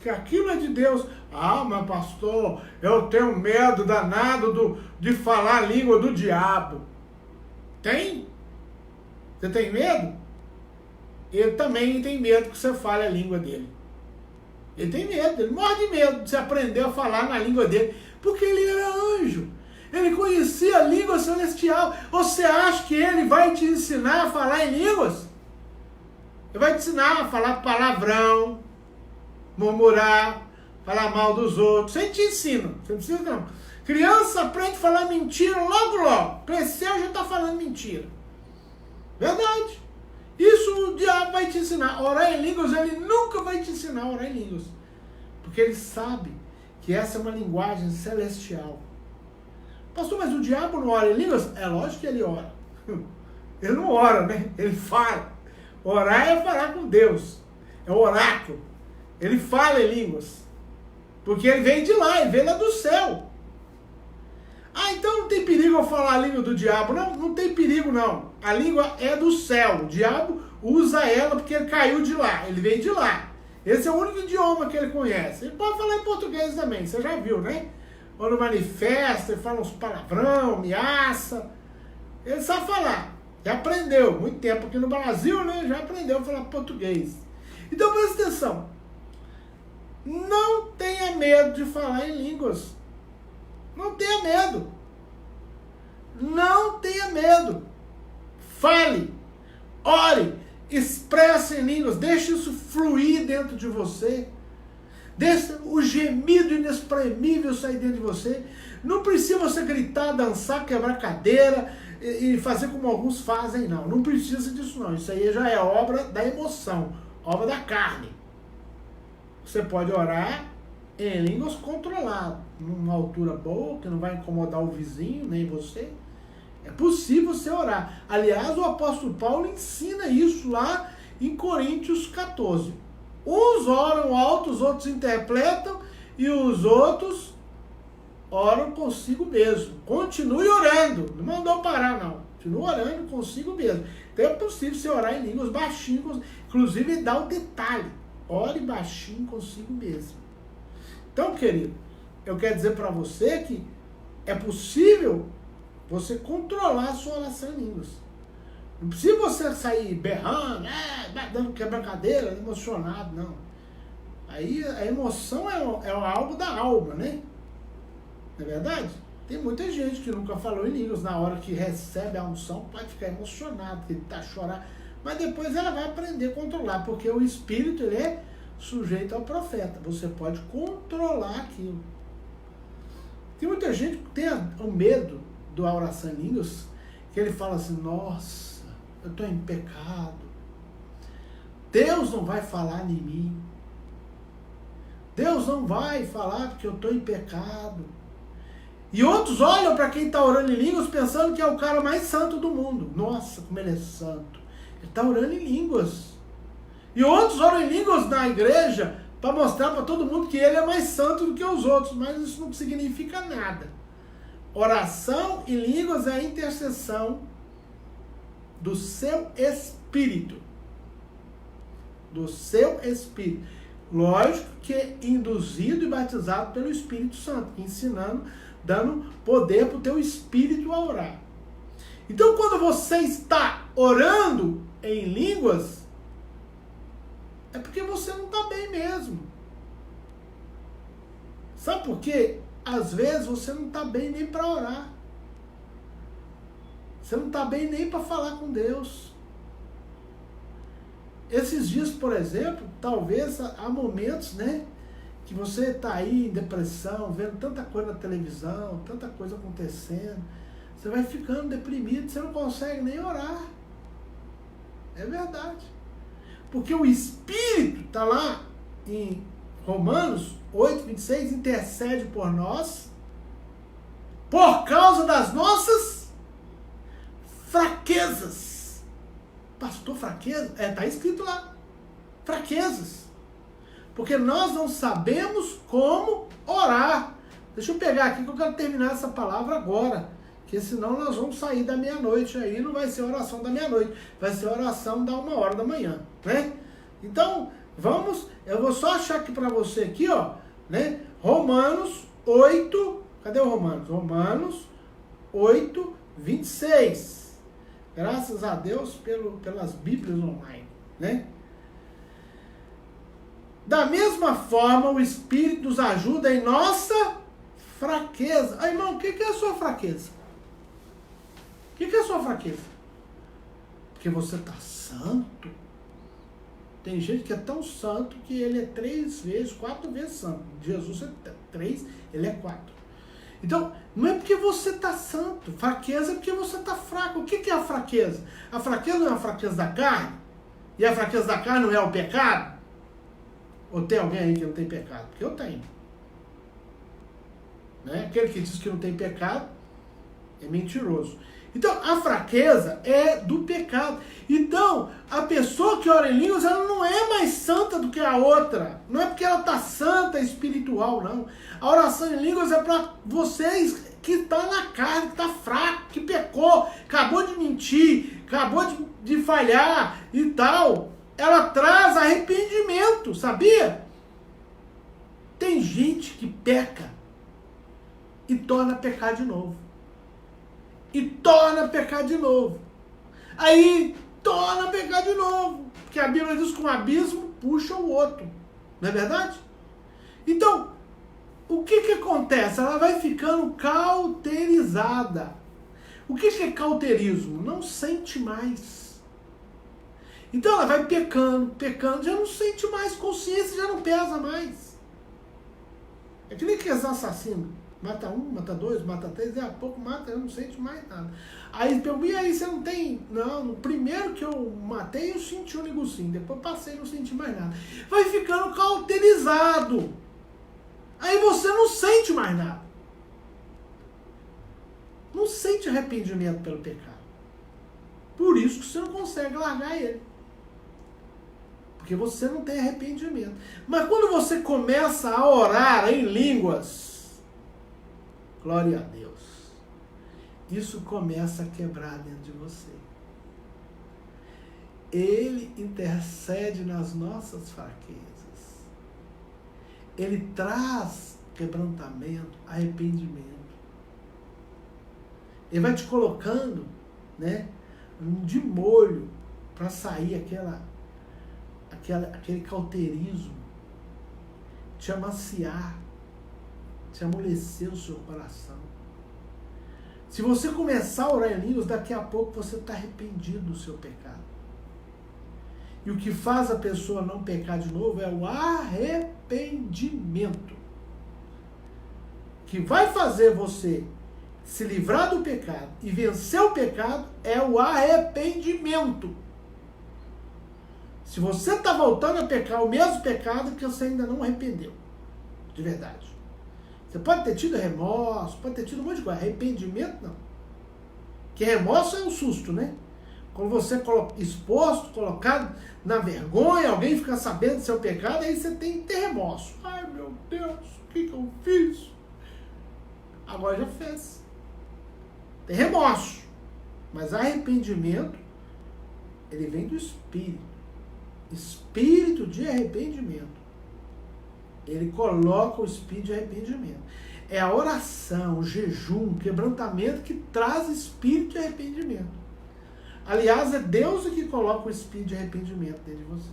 A: que aquilo é de Deus. Ah, mas pastor, eu tenho medo danado de falar a língua do diabo. Tem? Você tem medo? Ele também tem medo que você fale a língua dele. Ele tem medo, ele morre de medo de você aprender a falar na língua dele, porque ele era anjo. Ele conhecia a língua celestial. Você acha que ele vai te ensinar a falar em línguas? Ele vai te ensinar a falar palavrão, murmurar, falar mal dos outros. Ele te ensina, você não precisa não. Criança aprende a falar mentira logo. Cresceu, já está falando mentira. Verdade. Isso o diabo vai te ensinar. Orar em línguas, ele nunca vai te ensinar a orar em línguas. Porque ele sabe que essa é uma linguagem celestial. Pastor, mas o diabo não ora em línguas? É lógico que ele ora. Ele não ora, né? Ele fala. Orar é falar com Deus. É o oráculo. Ele fala em línguas. Porque ele vem de lá, ele vem lá do céu. Ah, então não tem perigo eu falar a língua do diabo. Não, não tem perigo não. A língua é do céu. O diabo usa ela porque ele caiu de lá. Ele veio de lá. Esse é o único idioma que ele conhece. Ele pode falar em português também, você já viu, né? Quando manifesta, ele fala uns palavrão, ameaça. Ele sabe falar. Já aprendeu. Muito tempo aqui no Brasil, né? Já aprendeu a falar português. Então presta atenção. Não tenha medo de falar em línguas. Não tenha medo. Não tenha medo. Fale. Ore. Expresse em línguas. Deixe isso fluir dentro de você. Deixa o gemido inexprimível sair dentro de você. Não precisa você gritar, dançar, quebrar cadeira e fazer como alguns fazem, não. Não precisa disso, não. Isso aí já é obra da emoção, obra da carne. Você pode orar em línguas controladas, numa altura boa, que não vai incomodar o vizinho, nem você. É possível você orar. Aliás, o apóstolo Paulo ensina isso lá em Coríntios 14. Uns oram alto, os outros interpretam, e os outros oram consigo mesmo. Continue orando. Não mandou parar, não. Continue orando consigo mesmo. Então é possível você orar em línguas baixinho, inclusive dá o detalhe. Ore baixinho consigo mesmo. Então, querido, eu quero dizer para você que é possível você controlar a sua oração em línguas. Não precisa você sair berrando, dando quebra-cadeira, emocionado, não. Aí a emoção é algo da alma, né? Não é verdade? Tem muita gente que nunca falou em línguas, na hora que recebe a unção, pode ficar emocionado, que ele está chorando, mas depois ela vai aprender a controlar, porque o espírito ele é sujeito ao profeta. Você pode controlar aquilo. Tem muita gente que tem o medo da oração em línguas, que ele fala assim, nossa, eu estou em pecado. Deus não vai falar em mim. Deus não vai falar porque eu estou em pecado. E outros olham para quem está orando em línguas pensando que é o cara mais santo do mundo. Nossa, como ele é santo. Ele está orando em línguas. E outros oram em línguas na igreja para mostrar para todo mundo que ele é mais santo do que os outros. Mas isso não significa nada. Oração em línguas é a intercessão do seu espírito. Do seu espírito. Lógico que é induzido e batizado pelo Espírito Santo, ensinando, dando poder para o teu espírito a orar. Então, quando você está orando em línguas, é porque você não está bem mesmo. Sabe por quê? Às vezes você não está bem nem para orar. Você não está bem nem para falar com Deus. Esses dias, por exemplo, talvez há momentos, né, que você está aí em depressão, vendo tanta coisa na televisão, tanta coisa acontecendo, você vai ficando deprimido, você não consegue nem orar. É verdade. Porque o Espírito está lá em Romanos 8:26, intercede por nós, por causa das nossas fraquezas. Pastor, fraqueza? Está escrito lá. Fraquezas. Porque nós não sabemos como orar. Deixa eu pegar aqui que eu quero terminar essa palavra agora. Porque senão nós vamos sair da meia-noite aí. Não vai ser oração da meia-noite. Vai ser oração da 1h, né? Então, vamos. Eu vou só achar aqui para você aqui, ó. Né? Romanos 8. Cadê o Romanos? Romanos 8:26. Graças a Deus pelas Bíblias online, né? Da mesma forma, o Espírito nos ajuda em nossa fraqueza. Ah, irmão, o que é a sua fraqueza? O que é a sua fraqueza? Porque você está santo. Tem gente que é tão santo que ele é 3 vezes, 4 vezes santo. Jesus é 3, ele é 4. Então, não é porque você está santo. Fraqueza é porque você está fraco. O que é a fraqueza? A fraqueza não é a fraqueza da carne? E a fraqueza da carne não é o pecado? Ou tem alguém aí que não tem pecado? Porque eu tenho. Né? Aquele que diz que não tem pecado é mentiroso. Então, a fraqueza é do pecado. Então, a pessoa que ora em línguas, ela não é mais santa do que a outra. Não é porque ela está santa espiritual, não. A oração em línguas é para vocês que estão na carne, que está fraco, que pecou, acabou de mentir, acabou de falhar e tal. Ela traz arrependimento, sabia? Tem gente que peca e torna a pecar de novo. E torna a pecar de novo. Aí torna a pecar de novo. Porque a Bíblia diz que um abismo puxa o outro. Não é verdade? Então, o que acontece? Ela vai ficando cauterizada. O que é cauterismo? Não sente mais. Então ela vai pecando, já não sente mais, consciência já não pesa mais. É que nem aqueles assassinos. Mata um, mata dois, mata três, e a pouco mata, eu não sente mais nada. Aí pergunto, e aí você não tem... Não, no primeiro que eu matei, eu senti um negocinho. Depois passei e não senti mais nada. Vai ficando cauterizado. Aí você não sente mais nada. Não sente arrependimento pelo pecado. Por isso que você não consegue largar ele. Porque você não tem arrependimento. Mas quando você começa a orar em línguas, glória a Deus, isso começa a quebrar dentro de você. Ele intercede nas nossas fraquezas. Ele traz quebrantamento, arrependimento. Ele vai te colocando, né, de molho para sair aquele cauterismo, te amaciar, te amolecer o seu coração. Se você começar a orar em línguas, daqui a pouco você está arrependido do seu pecado. E o que faz a pessoa não pecar de novo é o arrependimento. Que vai fazer você se livrar do pecado e vencer o pecado é o arrependimento. Se você está voltando a pecar o mesmo pecado que você ainda não arrependeu, de verdade. Você pode ter tido remorso, pode ter tido um monte de coisa. Arrependimento, não. Porque remorso é um susto, né? Quando você é exposto, colocado na vergonha, alguém fica sabendo do seu pecado, aí você tem que ter remorso. Ai, meu Deus, o que eu fiz? Agora já fez. Tem remorso. Mas arrependimento, ele vem do Espírito. Espírito de arrependimento. Ele coloca o espírito de arrependimento. É a oração, o jejum, o quebrantamento que traz espírito de arrependimento. Aliás, é Deus que coloca o espírito de arrependimento dentro de você.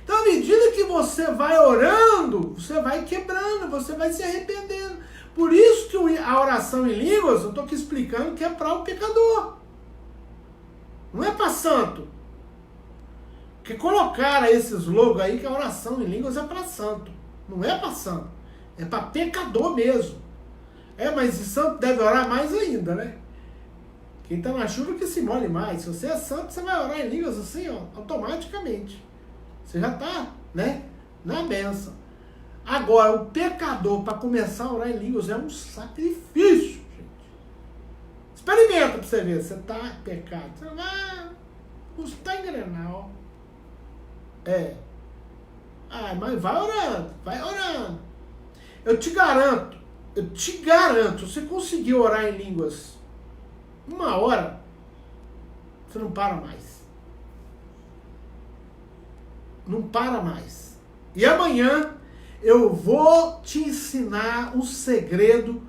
A: Então, à medida que você vai orando, você vai quebrando, você vai se arrependendo. Por isso que a oração em línguas, eu estou aqui explicando que é para o pecador. Não é para santo. Porque colocaram esses logos aí que a oração em línguas é para santo. Não é para santo. É para pecador mesmo. Mas o santo deve orar mais ainda, né? Quem está na chuva que se molhe mais. Se você é santo, você vai orar em línguas assim, ó, automaticamente. Você já está, né, na bênção. Agora, o pecador, para começar a orar em línguas, é um sacrifício, gente. Experimenta para você ver. Você está em pecado. Você vai custar engrenar, ó. Mas vai orando. Eu te garanto, se você conseguir orar em línguas 1 hora, você não para mais. Não para mais. E amanhã eu vou te ensinar um segredo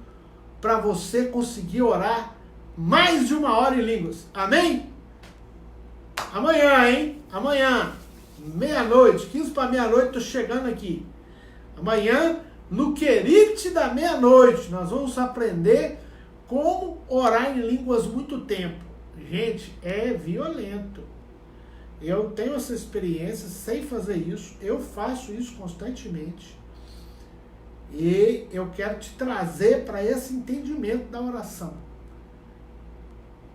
A: para você conseguir orar mais de 1 hora em línguas. Amém? Amanhã, hein? Amanhã. 12:30, 15 para meia-noite, estou chegando aqui. Amanhã, no Querite da meia-noite, nós vamos aprender como orar em línguas muito tempo. Gente, é violento. Eu tenho essa experiência, sei fazer isso, eu faço isso constantemente. E eu quero te trazer para esse entendimento da oração.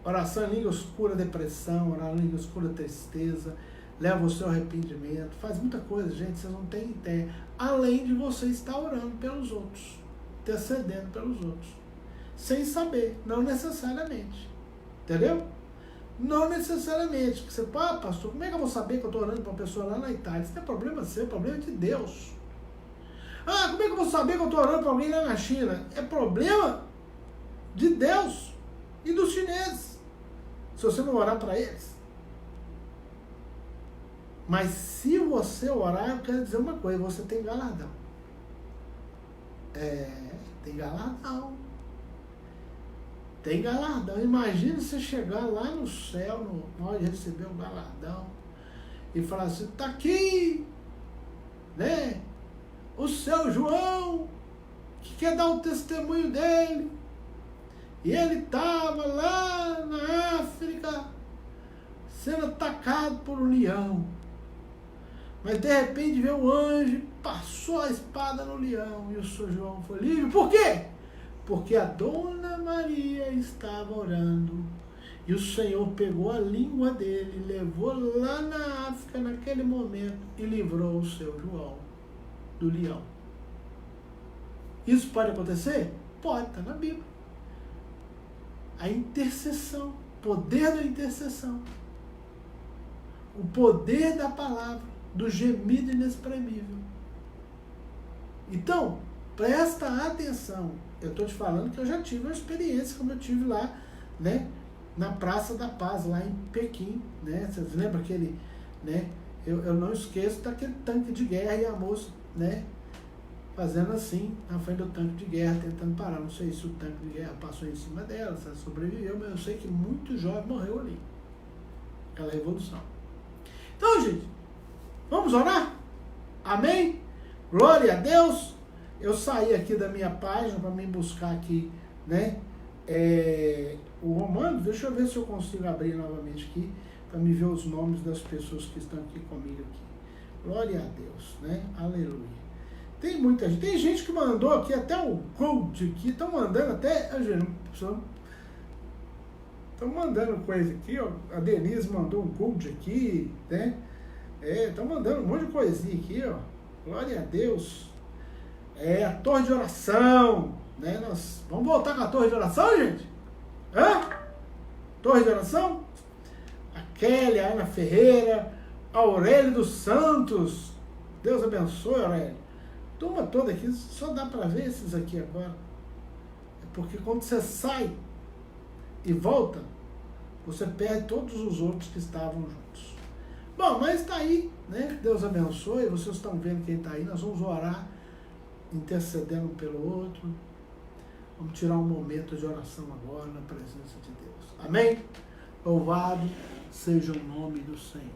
A: Oração em línguas cura depressão, oração em línguas cura tristeza, leva o seu arrependimento, faz muita coisa, gente, vocês não têm ideia. Além de você estar orando pelos outros, intercedendo pelos outros. Sem saber, não necessariamente. Entendeu? Não necessariamente. Porque você fala, pastor, como é que eu vou saber que eu estou orando para uma pessoa lá na Itália? Isso não é problema seu, é problema de Deus. Como é que eu vou saber que eu estou orando para alguém lá na China? É problema de Deus e dos chineses. Se você não orar para eles. Mas se você orar, eu quero dizer uma coisa, você tem galardão. Tem galardão. Tem galardão. Imagina você chegar lá no céu, na hora de receber um galardão, e falar assim, tá aqui, né? O seu João, que quer dar o testemunho dele. E ele estava lá na África, sendo atacado por um leão. Mas de repente veio um anjo, passou a espada no leão e o Sr. João foi livre. Por quê? Porque a Dona Maria estava orando e o Senhor pegou a língua dele, levou lá na África naquele momento e livrou o seu João do leão. Isso pode acontecer? Pode, está na Bíblia. A intercessão, poder da intercessão, o poder da palavra, do gemido inexprimível. Então, presta atenção. Eu estou te falando que eu já tive uma experiência como eu tive lá, né, na Praça da Paz, lá em Pequim, né? Vocês lembram aquele, né? Eu não esqueço daquele tanque de guerra e a moça, né, fazendo assim na frente do tanque de guerra, tentando parar. Não sei se o tanque de guerra passou em cima dela, se ela sobreviveu, mas eu sei que muito jovem morreu ali. Aquela revolução. Então, gente, vamos orar? Amém? Glória a Deus. Eu saí aqui da minha página para me buscar aqui, né, o Romanos. Deixa eu ver se eu consigo abrir novamente aqui para me ver os nomes das pessoas que estão aqui comigo aqui. Glória a Deus, né? Aleluia. Tem muita gente. Tem gente que mandou aqui até o code aqui. Estão mandando até... Estão mandando coisa aqui, ó. A Denise mandou um code aqui, né? Estão mandando um monte de coisinha aqui, ó. Glória a Deus. A torre de oração, né? Nós vamos voltar com a torre de oração, gente? Torre de oração? A Kelly, a Ana Ferreira, a Aurélio dos Santos. Deus abençoe, Aurélio. Turma toda aqui, só dá para ver esses aqui agora. É porque quando você sai e volta, você perde todos os outros que estavam juntos. Bom, mas está aí, né? Deus abençoe. Vocês estão vendo quem está aí. Nós vamos orar, intercedendo um pelo outro. Vamos tirar um momento de oração agora na presença de Deus. Amém? Louvado seja o nome do Senhor.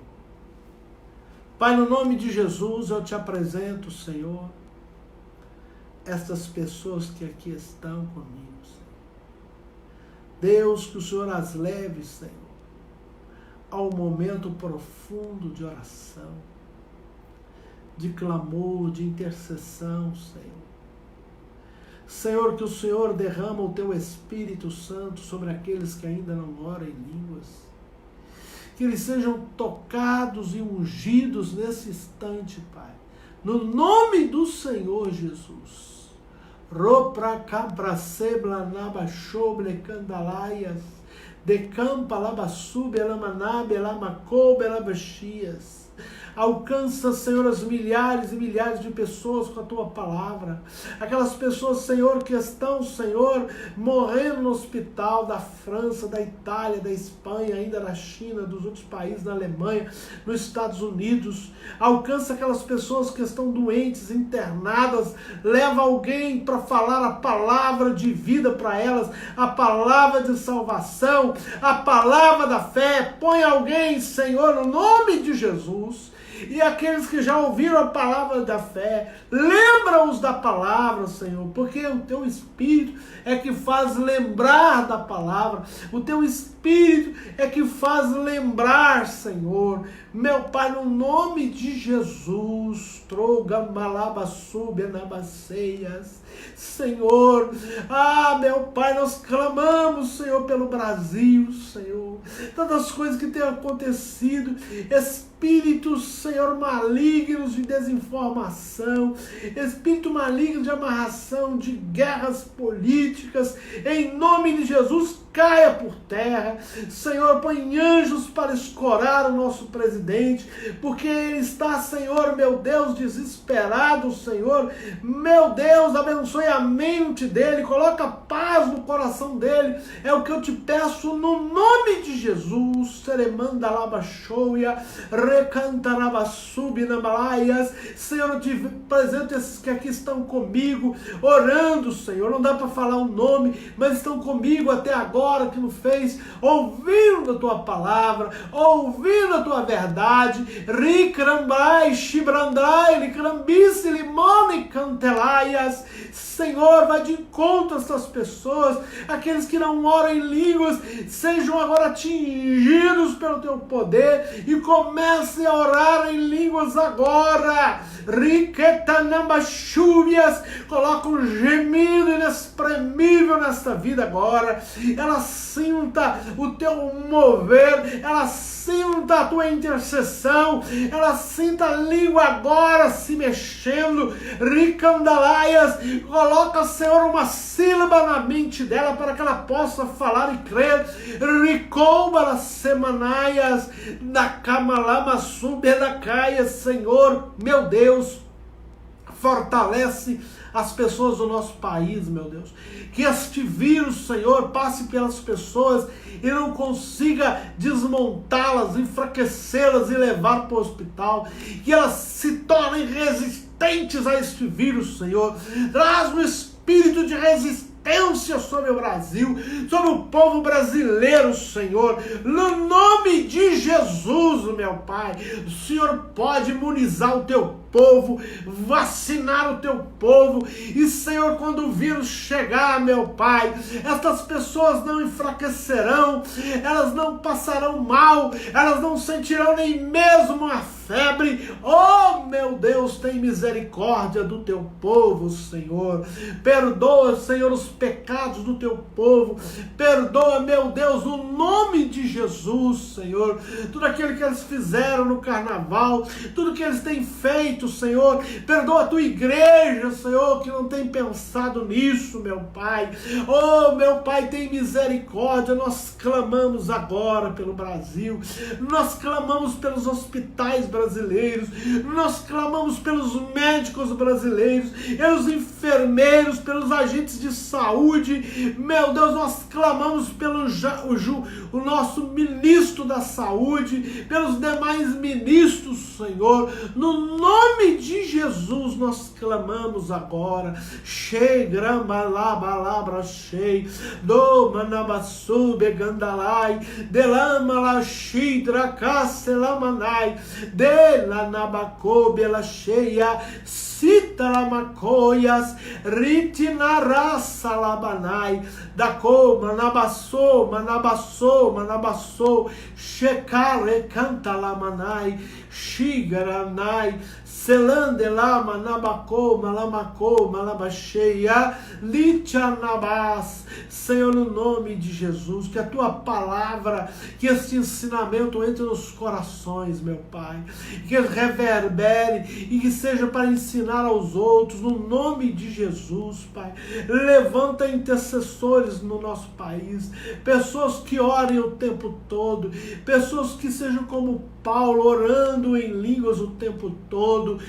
A: Pai, no nome de Jesus, eu te apresento, Senhor, estas pessoas que aqui estão comigo, Senhor. Deus, que o Senhor as leve, Senhor, ao momento profundo de oração, de clamor, de intercessão, Senhor. Senhor, que o Senhor derrama o teu Espírito Santo sobre aqueles que ainda não oram em línguas. Que eles sejam tocados e ungidos nesse instante, Pai. No nome do Senhor Jesus. Ropracampracebla nabachoble candalaias. Decampa labasube elamanabe elamacoube elabaxias. Alcança, Senhor, as milhares e milhares de pessoas com a Tua palavra. Aquelas pessoas, Senhor, que estão, Senhor, morrendo no hospital da França, da Itália, da Espanha, ainda da China, dos outros países, da Alemanha, nos Estados Unidos. Alcança aquelas pessoas que estão doentes, internadas. Leva alguém para falar a palavra de vida para elas, a palavra de salvação, a palavra da fé. Põe alguém, Senhor, no nome de Jesus. E aqueles que já ouviram a palavra da fé, lembra-os da palavra, Senhor, porque o teu Espírito é que faz lembrar da palavra, o teu Espírito é que faz lembrar, Senhor. Meu Pai, no nome de Jesus, troga malabasube anabaceias, Senhor, meu Pai, nós clamamos, Senhor, pelo Brasil, Senhor, tantas coisas que têm acontecido, espíritos, Senhor, malignos de desinformação, espírito maligno de amarração, de guerras políticas, em nome de Jesus, caia por terra. Senhor, põe anjos para escorar o nosso presidente, porque ele está, Senhor, meu Deus, desesperado, Senhor. Meu Deus, abençoe a mente dele, coloca paz no coração dele. É o que eu te peço no nome de Jesus. Seremanda labachoia, recantarabassubi namalaias. Senhor, eu te apresento esses que aqui estão comigo, orando, Senhor. Não dá para falar o nome, mas estão comigo até agora, que nos fez ouvindo ouvindo a tua palavra, ouvindo a tua verdade. Ricrambrai, chibrandrai, licrambice, limone, cantelaias. Senhor, vai de encontro a essas pessoas, aqueles que não oram em línguas, sejam agora atingidos pelo teu poder e comecem a orar em línguas agora. Riquetanambachúvias, coloca um gemido inexprimível nesta vida agora. Ela sinta o teu mover, ela sinta a tua intercessão, ela sinta a língua agora se mexendo. Ricandalaias, coloca, Senhor, uma sílaba na mente dela para que ela possa falar e crer. Ricouba semanaias da camalama subedacaias, Senhor, meu Deus, fortalece as pessoas do nosso país, meu Deus. Que este vírus, Senhor, passe pelas pessoas e não consiga desmontá-las, enfraquecê-las e levar para o hospital. Que elas se tornem resistentes a este vírus, Senhor. Traz um espírito de resistência sobre o Brasil, sobre o povo brasileiro, Senhor, no nome de Jesus, meu Pai. O Senhor pode imunizar o teu povo, vacinar o teu povo, e Senhor, quando o vírus chegar, meu Pai, estas pessoas não enfraquecerão, elas não passarão mal, elas não sentirão nem mesmo a febre. Oh, meu Deus, tem misericórdia do teu povo, Senhor. Perdoa, Senhor, os pecados do teu povo. Perdoa, meu Deus, o nome de Jesus, Senhor. Tudo aquilo que eles fizeram no carnaval, tudo que eles têm feito, Senhor. Perdoa a tua igreja, Senhor, que não tem pensado nisso, meu Pai. Oh, meu Pai, tem misericórdia. Nós clamamos agora pelo Brasil. Nós clamamos pelos hospitais brasileiros. Nós clamamos pelos médicos brasileiros, pelos enfermeiros, pelos agentes de saúde. Meu Deus, nós clamamos pelo o nosso ministro da saúde, pelos demais ministros, Senhor. No nome de Jesus nós clamamos agora. Shei grambalabalabra shei do manabassu begandalai delama la shidra kaselamanai dela nabacobe la cheia Citalamacoias, ritinarassa labanai, dacô, manabassô, manabassô, manabassô, checare canta lamanai, xigaranai, selandelama, nabacô, malamacô, malabacheia, lichanabás. Senhor, no nome de Jesus, que a tua palavra, que esse ensinamento entre nos corações, meu Pai, que ele reverbere e que seja para ensinar aos outros, no nome de Jesus, Pai. Levanta intercessores no nosso país, pessoas que orem o tempo todo, pessoas que sejam como Paulo, orando em línguas o tempo todo.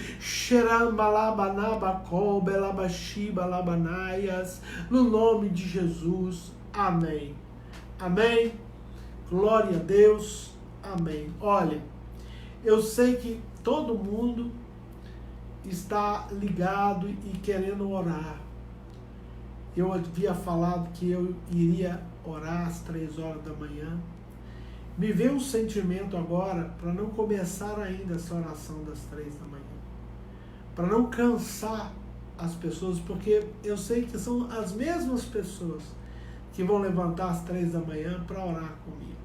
A: No nome de Jesus. Amém. Amém. Glória a Deus. Amém. Olha, eu sei que todo mundo está ligado e querendo orar. Eu havia falado que eu iria orar às 3 horas da manhã. Me veio um sentimento agora para não começar ainda essa oração das 3 da manhã. Para não cansar as pessoas, porque eu sei que são as mesmas pessoas que vão levantar às 3 da manhã para orar comigo.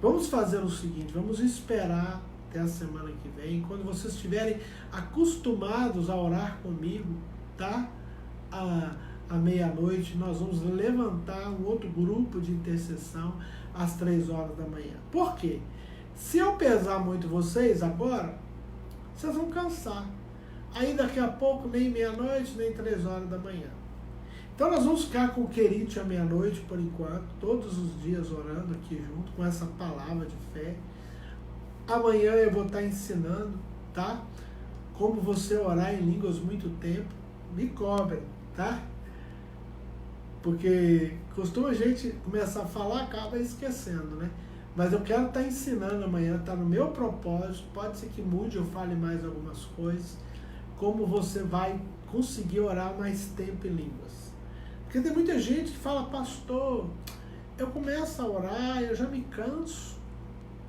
A: Vamos fazer o seguinte, vamos esperar até a semana que vem, quando vocês estiverem acostumados a orar comigo, tá? À meia-noite, nós vamos levantar um outro grupo de intercessão às 3 horas da manhã. Por quê? Se eu pesar muito vocês agora, vocês vão cansar. Aí daqui a pouco nem meia-noite, nem 3 horas da manhã. Então nós vamos ficar com o Querite à meia-noite por enquanto, todos os dias orando aqui junto com essa palavra de fé. Amanhã eu vou estar ensinando, tá? Como você orar em línguas muito tempo. Me cobrem, tá? Porque costuma a gente começar a falar, acaba esquecendo, né? Mas eu quero estar ensinando amanhã, tá no meu propósito. Pode ser que mude, eu fale mais algumas coisas. Como você vai conseguir orar mais tempo em línguas. Porque tem muita gente que fala, pastor, eu começo a orar, eu já me canso.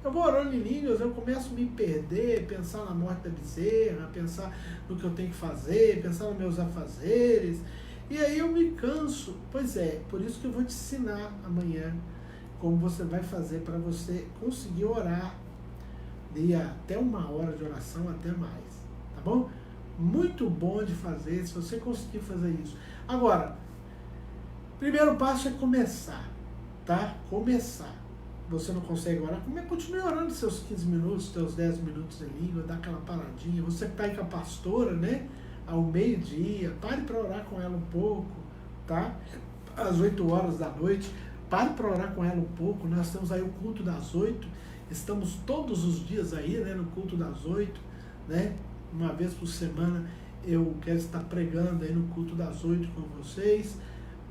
A: Eu vou orando em línguas, eu começo a me perder, pensar na morte da bezerra, pensar no que eu tenho que fazer, pensar nos meus afazeres. E aí eu me canso. Pois é, por isso que eu vou te ensinar amanhã como você vai fazer para você conseguir orar de até 1 hora de oração, até mais. Tá bom? Muito bom de fazer, se você conseguir fazer isso. Agora, primeiro passo é começar, tá? Começar. Você não consegue orar, continue orando seus 15 minutos, seus 10 minutos em língua, dá aquela paradinha. Você que está aí com a pastora, né? Ao meio-dia, pare para orar com ela um pouco, tá? Às 8 horas da noite, pare para orar com ela um pouco. Nós temos aí o culto das 8, estamos todos os dias aí, né? No culto das 8, né? Uma vez por semana eu quero estar pregando aí no culto das 8 com vocês,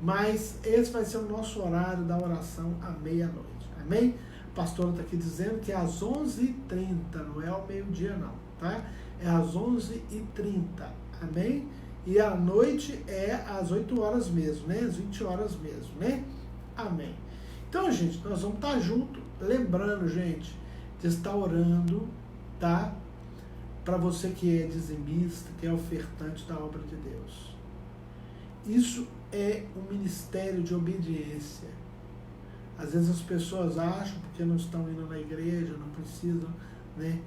A: mas esse vai ser o nosso horário da oração à meia-noite. Amém? A pastora está aqui dizendo que é às 11h30, não é ao meio-dia não, tá? É às 11h30, amém? E à noite é às 8 horas mesmo, né? Às 20 horas mesmo, né? Amém. Então, gente, nós vamos estar juntos, lembrando, gente, de estar orando, tá? Para você que é dizimista, que é ofertante da obra de Deus. Isso é um ministério de obediência. Às vezes as pessoas acham, porque não estão indo na igreja, não precisam, né,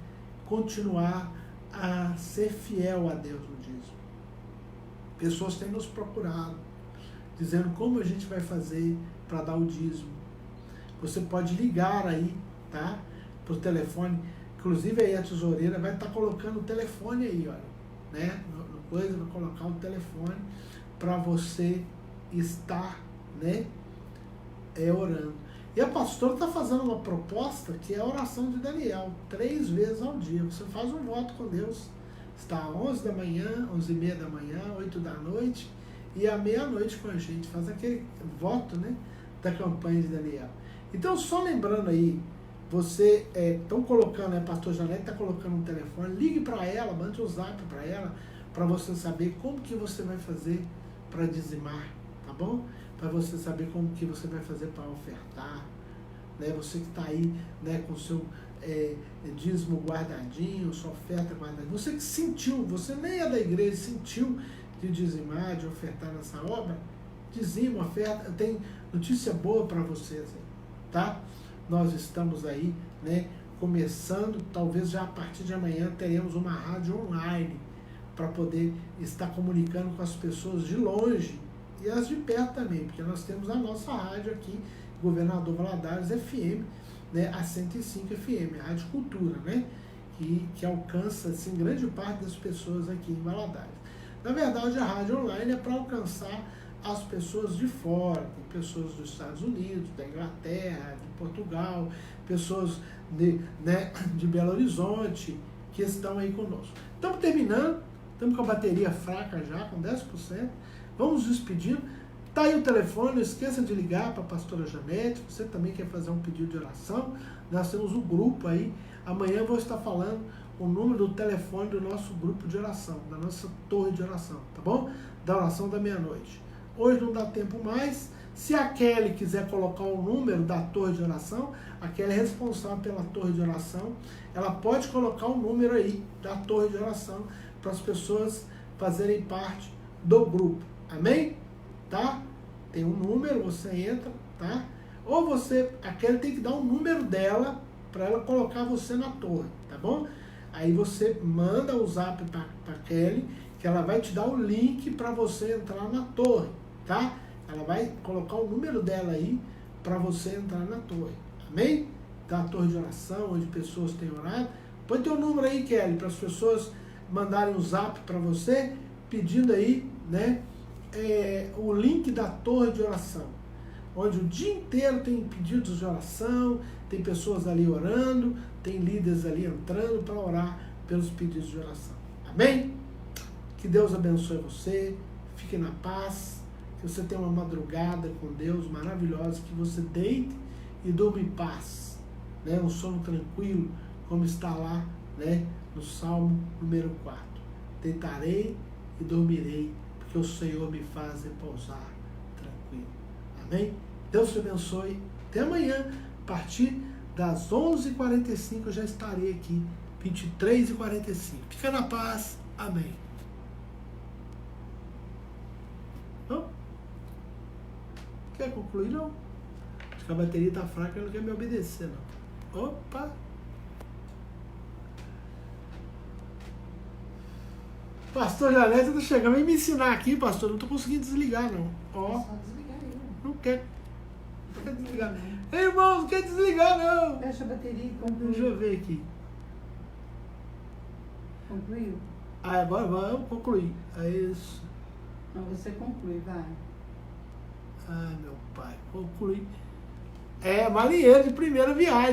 A: continuar a ser fiel a Deus no dízimo. Pessoas têm nos procurado, dizendo como a gente vai fazer para dar o dízimo. Você pode ligar aí, tá? Por telefone. Inclusive aí a tesoureira vai estar colocando o telefone aí, olha, né? No coisa, vai colocar o telefone para você estar, né, orando. E a pastora está fazendo uma proposta que é a oração de Daniel, 3 vezes ao dia. Você faz um voto com Deus. Está às 11 da manhã, 11h30 da manhã, 8 da noite e à meia-noite com a gente. Faz aquele voto, né, da campanha de Daniel. Então, só lembrando aí, você estão colocando, né, pastor Janete está colocando um telefone, ligue para ela, mande um zap para ela, para você saber como que você vai fazer para dizimar, tá bom? Para você saber como que você vai fazer para ofertar, né? Você que está aí, né, com o seu dízimo guardadinho, sua oferta guardadinha, você que sentiu, você nem é da igreja, sentiu de dizimar, de ofertar nessa obra, dizima, oferta. Tem notícia boa para vocês aí, tá? Nós estamos aí, né, começando, talvez já a partir de amanhã teremos uma rádio online para poder estar comunicando com as pessoas de longe e as de perto também, porque nós temos a nossa rádio aqui, Governador Valadares FM, né, a 105 FM, a Rádio Cultura, né, que alcança assim, grande parte das pessoas aqui em Valadares. Na verdade, a rádio online é para alcançar as pessoas de fora, tem pessoas dos Estados Unidos, da Inglaterra, de Portugal, pessoas de Belo Horizonte, que estão aí conosco. Estamos terminando, estamos com a bateria fraca já, com 10%, vamos despedindo. Está aí o telefone, não esqueça de ligar para a pastora Janete, você também quer fazer um pedido de oração, nós temos um grupo aí, amanhã eu vou estar falando o número do telefone do nosso grupo de oração, da nossa torre de oração, tá bom? Da oração da meia-noite. Hoje não dá tempo mais. Se a Kelly quiser colocar o número da torre de oração, a Kelly é responsável pela torre de oração, ela pode colocar o número aí da torre de oração para as pessoas fazerem parte do grupo. Amém? Tá? Tem um número, você entra, tá? Ou a Kelly tem que dar o número dela para ela colocar você na torre, tá bom? Aí você manda o zap para a Kelly, que ela vai te dar o link para você entrar na torre, tá? Ela vai colocar o número dela aí para você entrar na torre, amém? Da torre de oração, onde pessoas têm orado. Põe teu número aí, Kelly, para as pessoas mandarem um zap para você, pedindo aí, né, o link da torre de oração, onde o dia inteiro tem pedidos de oração, tem pessoas ali orando, tem líderes ali entrando para orar pelos pedidos de oração, amém? Que Deus abençoe você, fique na paz, que você tenha uma madrugada com Deus maravilhosa, que você deite e durma em paz, né? Um sono tranquilo, como está lá, né, no Salmo número 4. Deitarei e dormirei, porque o Senhor me faz repousar tranquilo. Amém? Deus te abençoe. até amanhã, a partir das 11h45 eu já estarei aqui, 23h45. Fica na paz. Amém. Não? Quer concluir, não? Acho que a bateria tá fraca, ele não quer me obedecer, não. Opa! Pastor Janete tá chegando. Vem me ensinar aqui, pastor. Não tô conseguindo desligar, não. Ó.
B: Só desligar aí, né?
A: Não quer. Não quer desligar. Ei, irmão, não quer desligar, não.
B: Fecha a bateria e conclui.
A: Deixa eu ver aqui.
B: Concluiu?
A: Ah, agora vamos concluir. É isso.
B: Não, você conclui, vai.
A: Ai, meu pai. Concluir. É, marinheiro de primeira viagem.